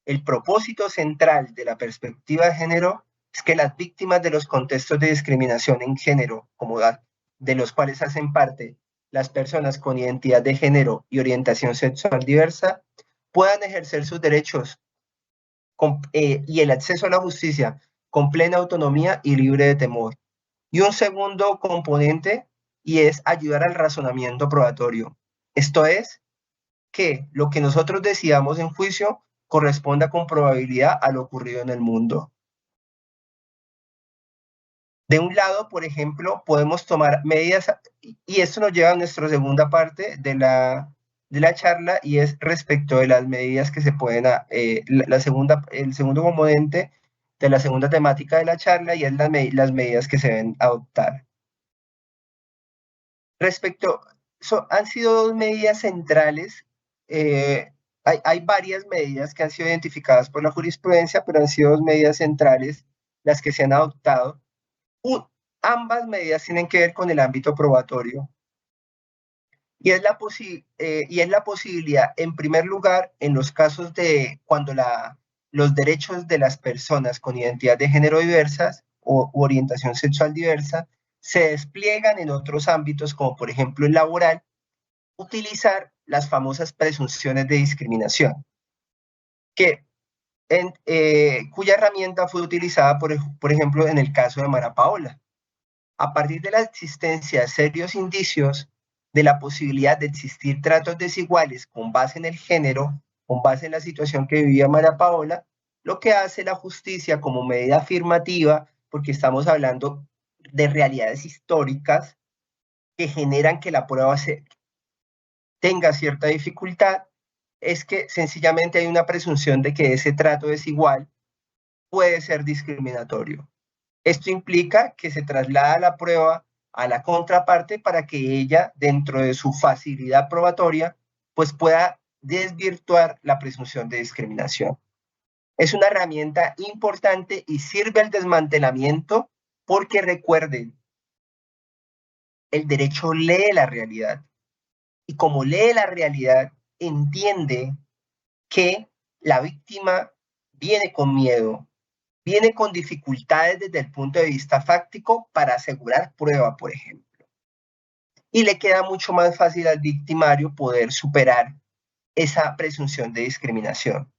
El propósito central de la perspectiva de género es que las víctimas de los contextos de discriminación en género, como de los cuales hacen parte las personas con identidad de género y orientación sexual diversa, puedan ejercer sus derechos y el acceso a la justicia con plena autonomía y libre de temor. Y un segundo componente, y es ayudar al razonamiento probatorio. Esto es, que lo que nosotros decidamos en juicio corresponda con probabilidad a lo ocurrido en el mundo. De un lado, por ejemplo, podemos tomar medidas, y esto nos lleva a nuestra segunda parte de la charla, y es respecto de las medidas que se pueden, el segundo componente de la segunda temática de la charla, y es las medidas que se deben adoptar. Han sido dos medidas centrales. Hay varias medidas que han sido identificadas por la jurisprudencia, pero han sido dos medidas centrales las que se han adoptado. Ambas medidas tienen que ver con el ámbito probatorio. Y es la posibilidad, en primer lugar, en los casos de cuando los derechos de las personas con identidad de género diversas u orientación sexual diversa se despliegan en otros ámbitos, como por ejemplo el laboral, utilizar las famosas presunciones de discriminación, cuya herramienta fue utilizada, por ejemplo, en el caso de Mara Paola. A partir de la existencia de serios indicios de la posibilidad de existir tratos desiguales con base en el género, con base en la situación que vivía Mara Paola, lo que hace la justicia como medida afirmativa, porque estamos hablando de realidades históricas que generan que la prueba tenga cierta dificultad, es que sencillamente hay una presunción de que ese trato desigual puede ser discriminatorio. Esto implica que se traslada la prueba a la contraparte para que ella, dentro de su facilidad probatoria, pues pueda desvirtuar la presunción de discriminación. Es una herramienta importante y sirve al desmantelamiento porque recuerden, el derecho lee la realidad y como lee la realidad, entiende que la víctima viene con miedo, viene con dificultades desde el punto de vista fáctico para asegurar prueba, por ejemplo. Y le queda mucho más fácil al victimario poder superar esa presunción de discriminación.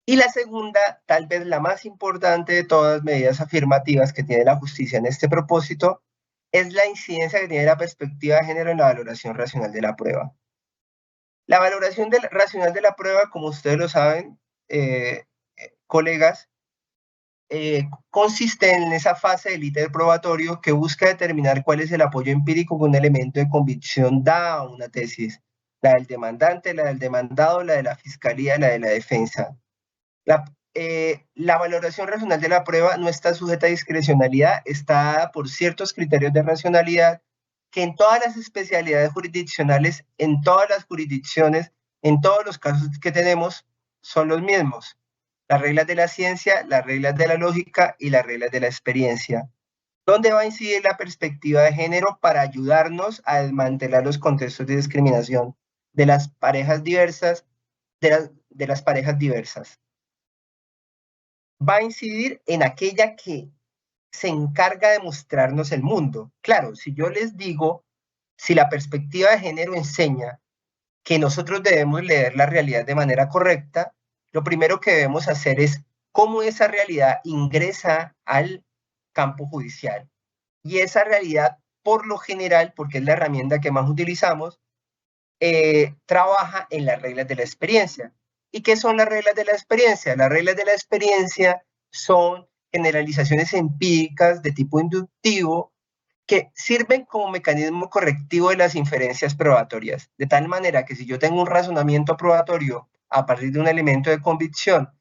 Y la segunda, tal vez la más importante de todas las medidas afirmativas que tiene la justicia en este propósito, es la incidencia que tiene la perspectiva de género en la valoración racional de la prueba. La valoración racional de la prueba, como ustedes lo saben, colegas, consiste en esa fase del íter probatorio que busca determinar cuál es el apoyo empírico que un elemento de convicción da a una tesis, la del demandante, la del demandado, la de la fiscalía, la de la defensa. La valoración racional de la prueba no está sujeta a discrecionalidad, está dada por ciertos criterios de racionalidad que en todas las especialidades jurisdiccionales, en todas las jurisdicciones, en todos los casos que tenemos, son los mismos. Las reglas de la ciencia, las reglas de la lógica y las reglas de la experiencia. ¿Dónde va a incidir la perspectiva de género para ayudarnos a desmantelar los contextos de discriminación de las parejas diversas, de las parejas diversas? Va a incidir en aquella que se encarga de mostrarnos el mundo. Claro, si yo les digo, si la perspectiva de género enseña que nosotros debemos leer la realidad de manera correcta, lo primero que debemos hacer es cómo esa realidad ingresa al campo judicial. Y esa realidad, por lo general, porque es la herramienta que más utilizamos, trabaja en las reglas de la experiencia. ¿Y qué son las reglas de la experiencia? Las reglas de la experiencia son generalizaciones empíricas de tipo inductivo que sirven como mecanismo correctivo de las inferencias probatorias, de tal manera que si yo tengo un razonamiento probatorio a partir de un elemento de convicción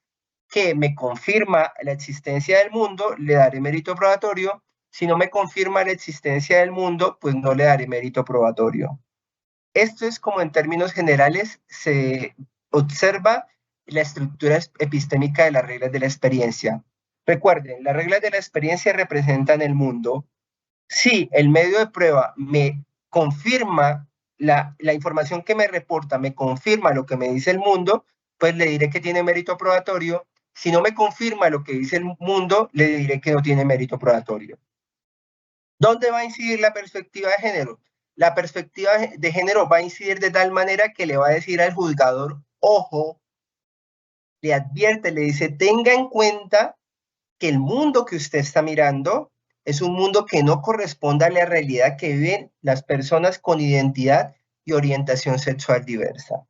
que me confirma la existencia del mundo, le daré mérito probatorio. Si no me confirma la existencia del mundo, pues no le daré mérito probatorio. Esto es como en términos generales se observa la estructura epistémica de las reglas de la experiencia. Recuerden, las reglas de la experiencia representan el mundo. Si el medio de prueba me confirma la información que me reporta, me confirma lo que me dice el mundo, pues le diré que tiene mérito probatorio. Si no me confirma lo que dice el mundo, le diré que no tiene mérito probatorio. ¿Dónde va a incidir la perspectiva de género? La perspectiva de género va a incidir de tal manera que le va a decir al juzgador, ojo, le advierte, le dice, tenga en cuenta que el mundo que usted está mirando es un mundo que no corresponde a la realidad que viven las personas con identidad y orientación sexual diversa.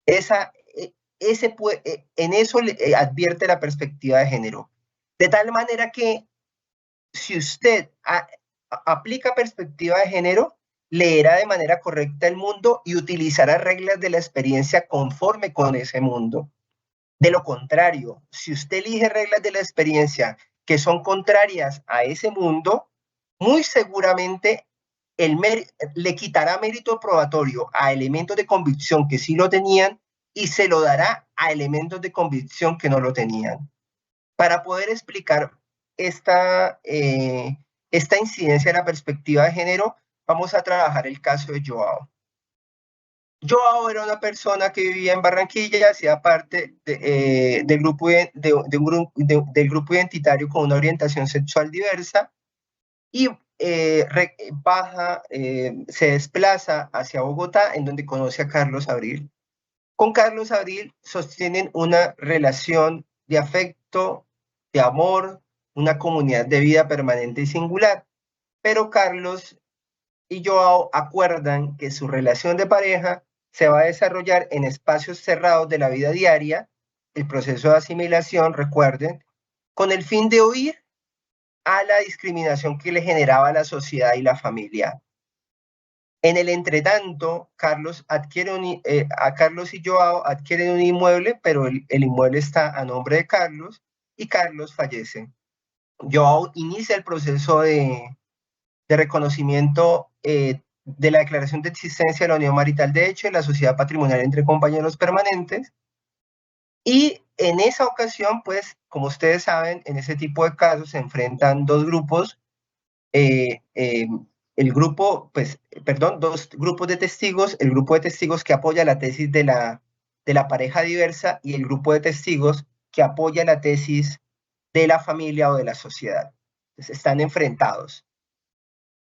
En eso le advierte la perspectiva de género. De tal manera que si usted aplica perspectiva de género, leerá de manera correcta el mundo y utilizará reglas de la experiencia conforme con ese mundo. De lo contrario, si usted elige reglas de la experiencia que son contrarias a ese mundo, muy seguramente le quitará mérito probatorio a elementos de convicción que sí lo tenían y se lo dará a elementos de convicción que no lo tenían. Para poder explicar esta incidencia de la perspectiva de género, vamos a trabajar el caso de Joao. Joao era una persona que vivía en Barranquilla, hacía parte del grupo identitario con una orientación sexual diversa y se desplaza hacia Bogotá, en donde conoce a Carlos Abril. Con Carlos Abril sostienen una relación de afecto, de amor, una comunidad de vida permanente y singular. Pero Carlos y Joao acuerdan que su relación de pareja se va a desarrollar en espacios cerrados de la vida diaria, el proceso de asimilación, recuerden, con el fin de huir a la discriminación que le generaba la sociedad y la familia. En el entretanto, Carlos y Joao adquieren un inmueble, pero el inmueble está a nombre de Carlos y Carlos fallece. Joao inicia el proceso de reconocimiento de la declaración de existencia de la unión marital de hecho y la sociedad patrimonial entre compañeros permanentes. Y en esa ocasión, pues, como ustedes saben, en ese tipo de casos se enfrentan dos grupos, dos grupos de testigos, el grupo de testigos que apoya la tesis de la pareja diversa y el grupo de testigos que apoya la tesis de la familia o de la sociedad. Entonces, están enfrentados.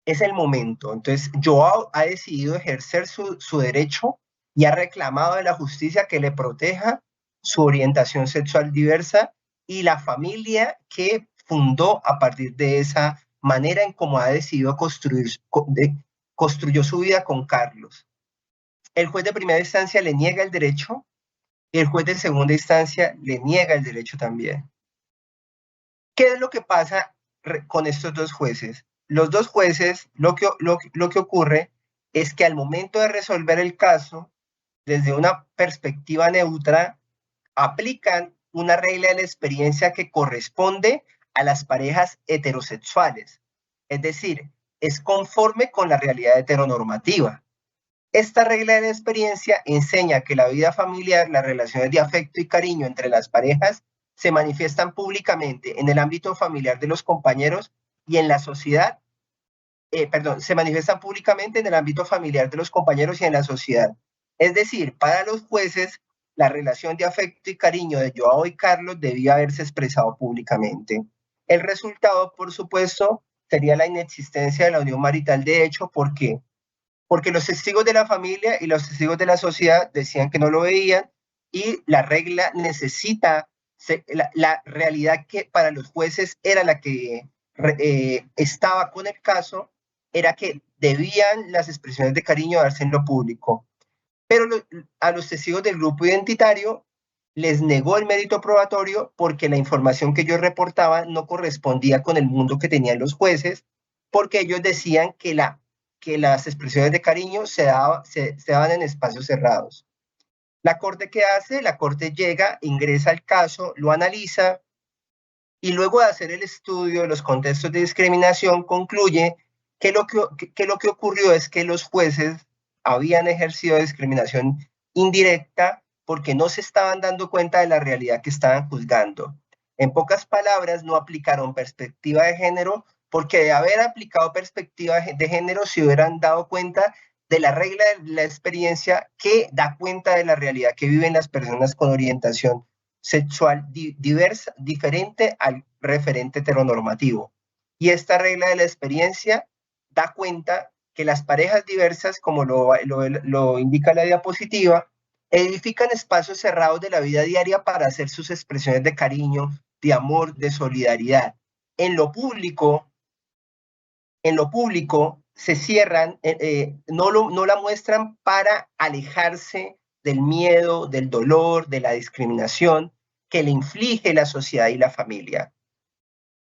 Es el momento. Entonces, Joao ha decidido ejercer su derecho y ha reclamado de la justicia que le proteja su orientación sexual diversa y la familia que fundó a partir de esa manera en cómo ha decidido construyó su vida con Carlos. El juez de primera instancia le niega el derecho y el juez de segunda instancia le niega el derecho también. ¿Qué es lo que pasa con estos dos jueces? Los dos jueces, lo que ocurre es que al momento de resolver el caso, desde una perspectiva neutra, aplican una regla de la experiencia que corresponde a las parejas heterosexuales. Es decir, es conforme con la realidad heteronormativa. Esta regla de la experiencia enseña que la vida familiar, las relaciones de afecto y cariño entre las parejas se manifiestan públicamente en el ámbito familiar de los compañeros y en la sociedad, se manifiestan públicamente en el ámbito familiar de los compañeros y en la sociedad. Es decir, para los jueces, la relación de afecto y cariño de Joao y Carlos debía haberse expresado públicamente. El resultado, por supuesto, sería la inexistencia de la unión marital de hecho. ¿Por qué? Porque los testigos de la familia y los testigos de la sociedad decían que no lo veían, y la regla necesita, la realidad que para los jueces era la que estaba con el caso, era que debían las expresiones de cariño darse en lo público. Pero a los testigos del grupo identitario les negó el mérito probatorio porque la información que ellos reportaban no correspondía con el mundo que tenían los jueces, porque ellos decían que las expresiones de cariño se daban en espacios cerrados. La Corte, ¿qué hace? La Corte llega, ingresa al caso, lo analiza, y luego de hacer el estudio de los contextos de discriminación, concluye que lo que ocurrió es que los jueces habían ejercido discriminación indirecta porque no se estaban dando cuenta de la realidad que estaban juzgando. En pocas palabras, no aplicaron perspectiva de género, porque de haber aplicado perspectiva de género se hubieran dado cuenta de la regla de la experiencia que da cuenta de la realidad que viven las personas con orientación sexual diversa, diferente al referente heteronormativo. Y esta regla de la experiencia da cuenta que las parejas diversas, como lo indica la diapositiva, edifican espacios cerrados de la vida diaria para hacer sus expresiones de cariño, de amor, de solidaridad. En lo público se cierran, no la muestran para alejarse del miedo, del dolor, de la discriminación que le inflige la sociedad y la familia.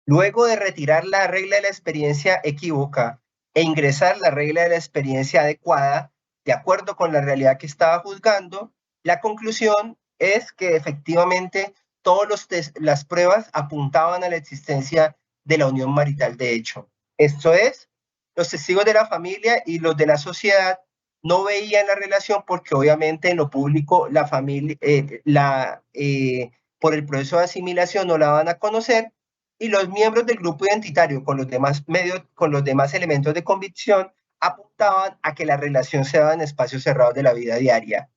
Luego de retirar la regla de la experiencia equívoca e ingresar la regla de la experiencia adecuada, de acuerdo con la realidad que estaba juzgando, la conclusión es que efectivamente todas las pruebas apuntaban a la existencia de la unión marital de hecho. Esto es, los testigos de la familia y los de la sociedad no veían la relación porque obviamente en lo público la familia, por el proceso de asimilación no la van a conocer, y los miembros del grupo identitario con los demás elementos de convicción apuntaban a que la relación se daba en espacios cerrados de la vida diaria.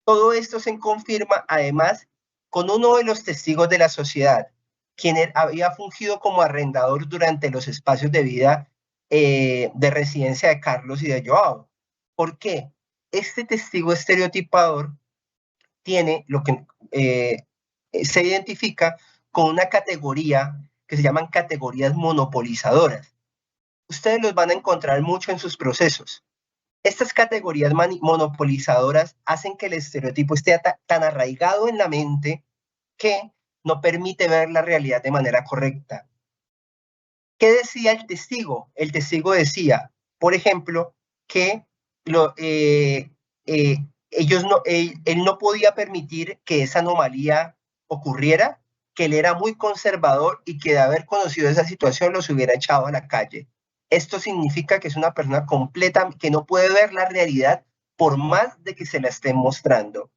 Todo esto se confirma además con uno de los testigos de la sociedad, quien había fungido como arrendador durante los espacios de vida de residencia de Carlos y de Joao. ¿Por qué? Este testigo estereotipador tiene lo que se identifica con una categoría que se llaman categorías monopolizadoras. Ustedes los van a encontrar mucho en sus procesos. Estas categorías monopolizadoras hacen que el estereotipo esté tan arraigado en la mente que no permite ver la realidad de manera correcta. ¿Qué decía el testigo? El testigo decía, por ejemplo, que él no podía permitir que esa anomalía ocurriera, que él era muy conservador y que de haber conocido esa situación los hubiera echado a la calle. Esto significa que es una persona completa que no puede ver la realidad por más de que se la estén mostrando.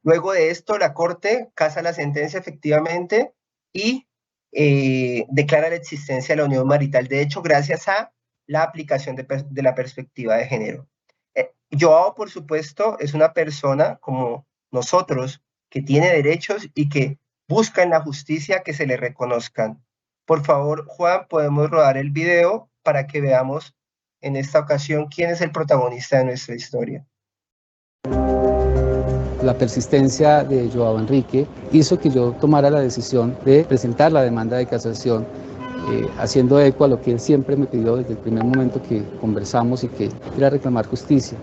Luego de esto, la Corte casa la sentencia efectivamente y declara la existencia de la unión marital de hecho gracias a la aplicación de la perspectiva de género. Joao, por supuesto, es una persona como nosotros que tiene derechos y que busca en la justicia que se le reconozcan. Por favor, Juan, podemos rodar el video para que veamos en esta ocasión quién es el protagonista de nuestra historia. La persistencia de Joao Enrique hizo que yo tomara la decisión de presentar la demanda de casación, haciendo eco a lo que él siempre me pidió desde el primer momento que conversamos y que era reclamar justicia.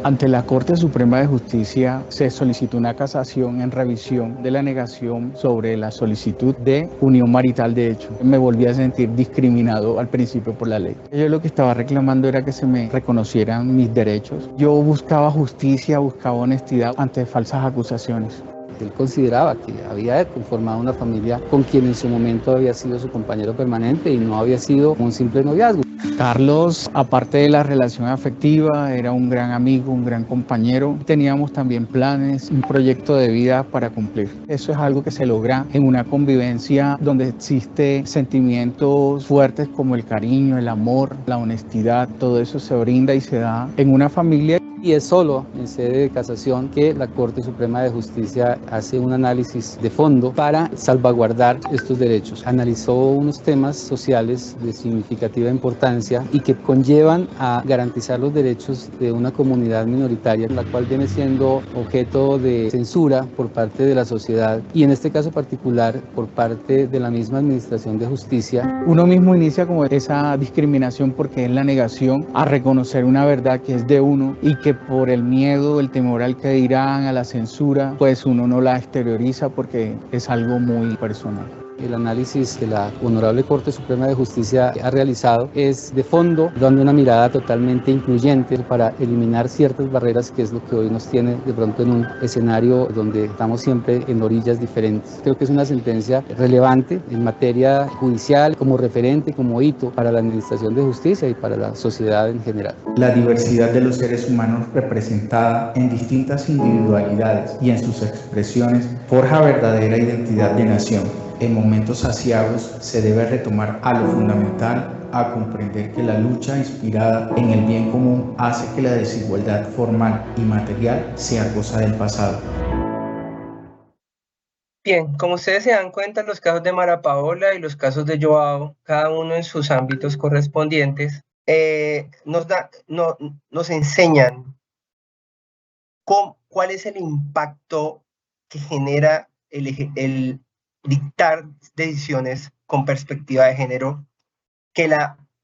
Ante la Corte Suprema de Justicia se solicitó una casación en revisión de la negación sobre la solicitud de unión marital de hecho. Me volví a sentir discriminado al principio por la ley. Yo lo que estaba reclamando era que se me reconocieran mis derechos. Yo buscaba justicia, buscaba honestidad ante falsas acusaciones. Él consideraba que había conformado una familia con quien en su momento había sido su compañero permanente y no había sido un simple noviazgo. Carlos, aparte de la relación afectiva, era un gran amigo, un gran compañero. Teníamos también planes, un proyecto de vida para cumplir. Eso es algo que se logra en una convivencia donde existe sentimientos fuertes como el cariño, el amor, la honestidad. Todo eso se brinda y se da en una familia. y es solo en sede de casación que la Corte Suprema de Justicia hace un análisis de fondo para salvaguardar estos derechos. Analizó unos temas sociales de significativa importancia y que conllevan a garantizar los derechos de una comunidad minoritaria, la cual viene siendo objeto de censura por parte de la sociedad y en este caso particular por parte de la misma Administración de Justicia. Uno mismo inicia como esa discriminación porque es la negación a reconocer una verdad que es de uno y que por el miedo, el temor al que dirán, a la censura, pues uno no la exterioriza porque es algo muy personal. El análisis que la Honorable Corte Suprema de Justicia ha realizado es de fondo, dando una mirada totalmente incluyente para eliminar ciertas barreras que es lo que hoy nos tiene de pronto en un escenario donde estamos siempre en orillas diferentes. Creo que es una sentencia relevante en materia judicial, como referente, como hito para la Administración de Justicia y para la sociedad en general. La diversidad de los seres humanos representada en distintas individualidades y en sus expresiones forja verdadera identidad de nación. En momentos aciagos se debe retomar a lo fundamental, a comprender que la lucha inspirada en el bien común hace que la desigualdad formal y material sea cosa del pasado. Bien, como ustedes se dan cuenta, los casos de Mara Paola y los casos de Joao, cada uno en sus ámbitos correspondientes, nos enseñan cuál es el impacto que genera el dictar decisiones con perspectiva de género, que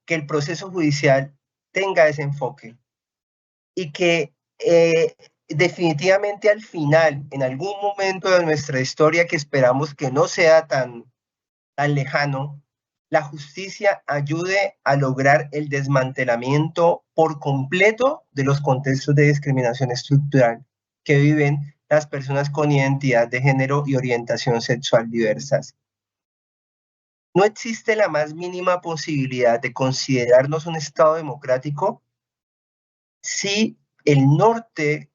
el proceso judicial tenga ese enfoque y que definitivamente al final, en algún momento de nuestra historia que esperamos que no sea tan lejano, la justicia ayude a lograr el desmantelamiento por completo de los contextos de discriminación estructural que viven las personas con identidad de género y orientación sexual diversas. No existe la más mínima posibilidad de considerarnos un Estado democrático si el norte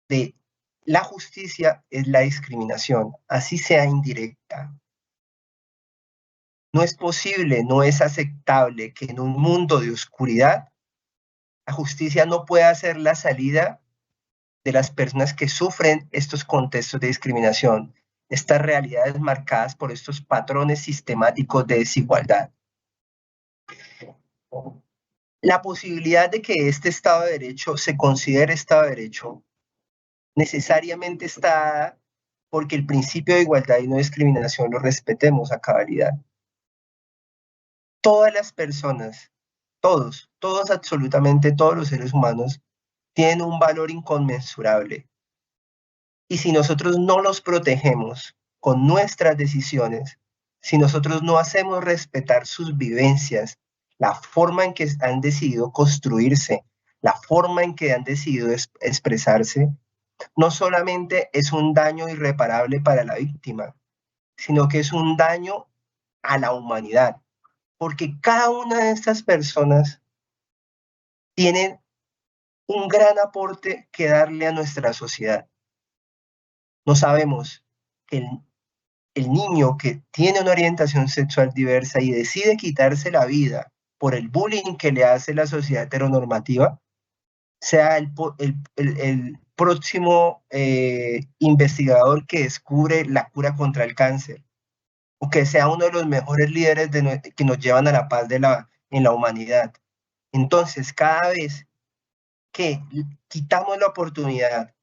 de la justicia es la discriminación, así sea indirecta. No es posible, no es aceptable que en un mundo de oscuridad la justicia no pueda ser la salida de las personas que sufren estos contextos de discriminación, estas realidades marcadas por estos patrones sistemáticos de desigualdad. La posibilidad de que este Estado de Derecho se considere Estado de Derecho necesariamente está dada porque el principio de igualdad y no discriminación lo respetemos a cabalidad. Todas las personas, todos, absolutamente todos los seres humanos, tienen un valor inconmensurable. Y si nosotros no los protegemos con nuestras decisiones, si nosotros no hacemos respetar sus vivencias, la forma en que han decidido construirse, la forma en que han decidido expresarse, no solamente es un daño irreparable para la víctima, sino que es un daño a la humanidad, porque cada una de estas personas tienen un gran aporte que darle a nuestra sociedad. No sabemos que el niño que tiene una orientación sexual diversa y decide quitarse la vida por el bullying que le hace la sociedad heteronormativa, sea el próximo investigador que descubre la cura contra el cáncer, o que sea uno de los mejores líderes que nos llevan a la paz en la humanidad. Entonces, cada vez que quitamos la oportunidad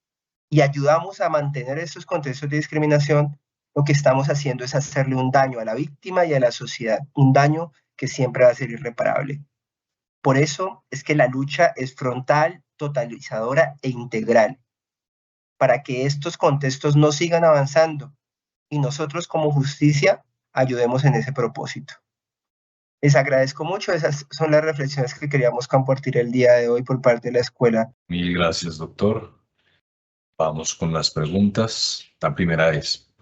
y ayudamos a mantener estos contextos de discriminación, lo que estamos haciendo es hacerle un daño a la víctima y a la sociedad, un daño que siempre va a ser irreparable. Por eso es que la lucha es frontal, totalizadora e integral, para que estos contextos no sigan avanzando y nosotros como justicia ayudemos en ese propósito. Les agradezco mucho, esas son las reflexiones que queríamos compartir el día de hoy por parte de la escuela. Mil gracias, doctor. Vamos con las preguntas. La primera es,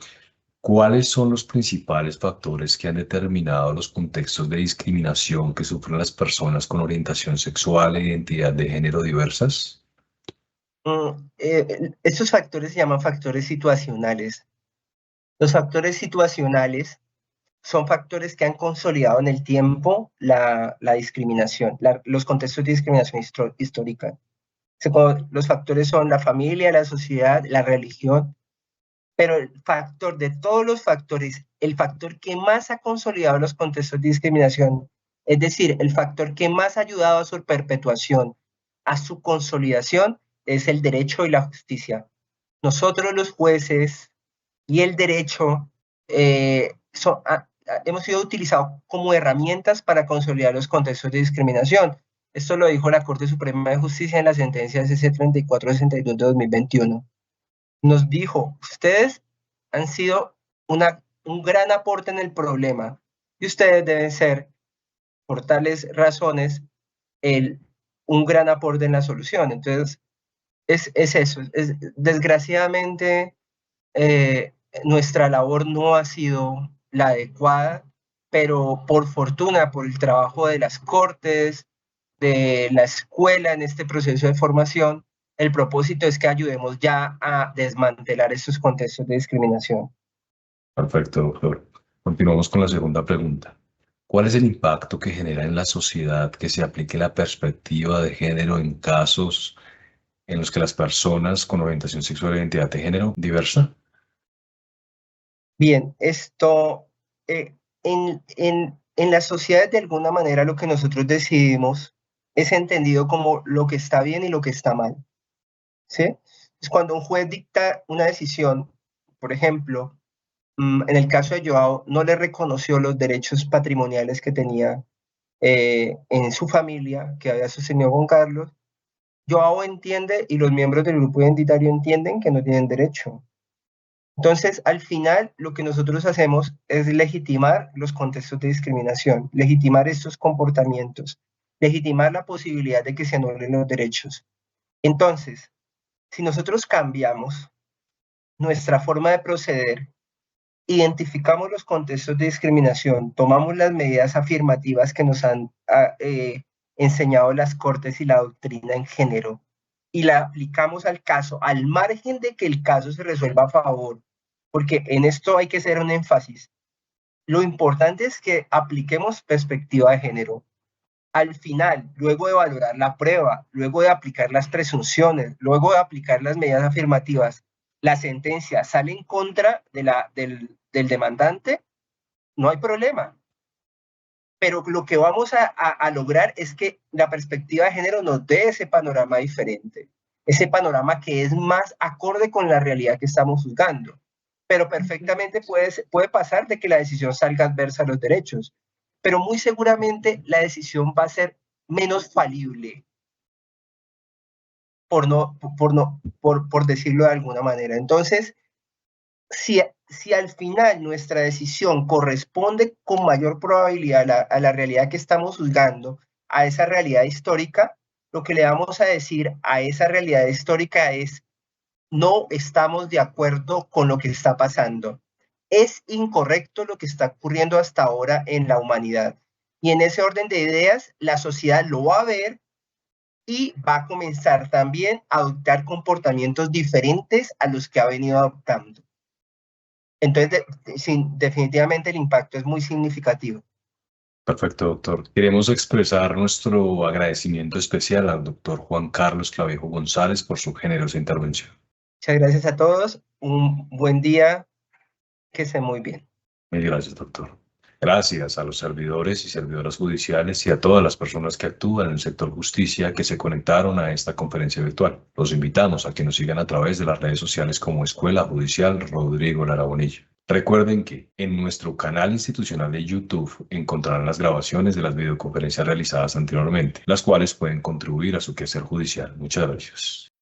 ¿cuáles son los principales factores que han determinado los contextos de discriminación que sufren las personas con orientación sexual e identidad de género diversas? Estos factores se llaman factores situacionales. Los factores situacionales son factores que han consolidado en el tiempo la discriminación, los contextos de discriminación histórica. Los factores son la familia, la sociedad, la religión, pero el factor de todos los factores, el factor que más ha consolidado los contextos de discriminación, es decir, el factor que más ha ayudado a su perpetuación, a su consolidación, es el derecho y la justicia. Nosotros los jueces y el derecho hemos sido utilizados como herramientas para consolidar los contextos de discriminación. Esto lo dijo la Corte Suprema de Justicia en la sentencia CC-3462 de 2021. Nos dijo, ustedes han sido un gran aporte en el problema y ustedes deben ser, por tales razones, un gran aporte en la solución. Entonces, es eso. Desgraciadamente, nuestra labor no ha sido la adecuada, pero por fortuna, por el trabajo de las cortes, de la escuela en este proceso de formación, el propósito es que ayudemos ya a desmantelar estos contextos de discriminación. Perfecto, doctor. Continuamos con la segunda pregunta. ¿Cuál es el impacto que genera en la sociedad que se aplique la perspectiva de género en casos en los que las personas con orientación sexual e identidad de género diversa? Bien, esto en la sociedad de alguna manera lo que nosotros decidimos es entendido como lo que está bien y lo que está mal, ¿sí? Es cuando un juez dicta una decisión, por ejemplo, en el caso de Joao, no le reconoció los derechos patrimoniales que tenía en su familia, que había sostenido con Carlos. Joao entiende y los miembros del grupo identitario entienden que no tienen derecho. Entonces, al final, lo que nosotros hacemos es legitimar los contextos de discriminación, legitimar estos comportamientos, legitimar la posibilidad de que se anulen los derechos. Entonces, si nosotros cambiamos nuestra forma de proceder, identificamos los contextos de discriminación, tomamos las medidas afirmativas que nos han enseñado las cortes y la doctrina en género, y la aplicamos al caso, al margen de que el caso se resuelva a favor, porque en esto hay que hacer un énfasis. Lo importante es que apliquemos perspectiva de género. Al final, luego de valorar la prueba, luego de aplicar las presunciones, luego de aplicar las medidas afirmativas, la sentencia sale en contra del demandante, no hay problema. Pero lo que vamos a lograr es que la perspectiva de género nos dé ese panorama diferente, ese panorama que es más acorde con la realidad que estamos juzgando. Pero perfectamente puede pasar de que la decisión salga adversa a los derechos, pero muy seguramente la decisión va a ser menos falible, por decirlo de alguna manera. Entonces, si al final nuestra decisión corresponde con mayor probabilidad a la realidad que estamos juzgando, a esa realidad histórica, lo que le vamos a decir a esa realidad histórica es: no estamos de acuerdo con lo que está pasando. Es incorrecto lo que está ocurriendo hasta ahora en la humanidad. Y en ese orden de ideas, la sociedad lo va a ver y va a comenzar también a adoptar comportamientos diferentes a los que ha venido adoptando. Entonces, definitivamente el impacto es muy significativo. Perfecto, doctor. Queremos expresar nuestro agradecimiento especial al doctor Juan Carlos Clavijo González por su generosa intervención. Muchas gracias a todos. Un buen día. Que esté muy bien. Mil gracias, doctor. Gracias a los servidores y servidoras judiciales y a todas las personas que actúan en el sector justicia que se conectaron a esta conferencia virtual. Los invitamos a que nos sigan a través de las redes sociales como Escuela Judicial Rodrigo Lara Bonilla. Recuerden que en nuestro canal institucional de YouTube encontrarán las grabaciones de las videoconferencias realizadas anteriormente, las cuales pueden contribuir a su quehacer judicial. Muchas gracias.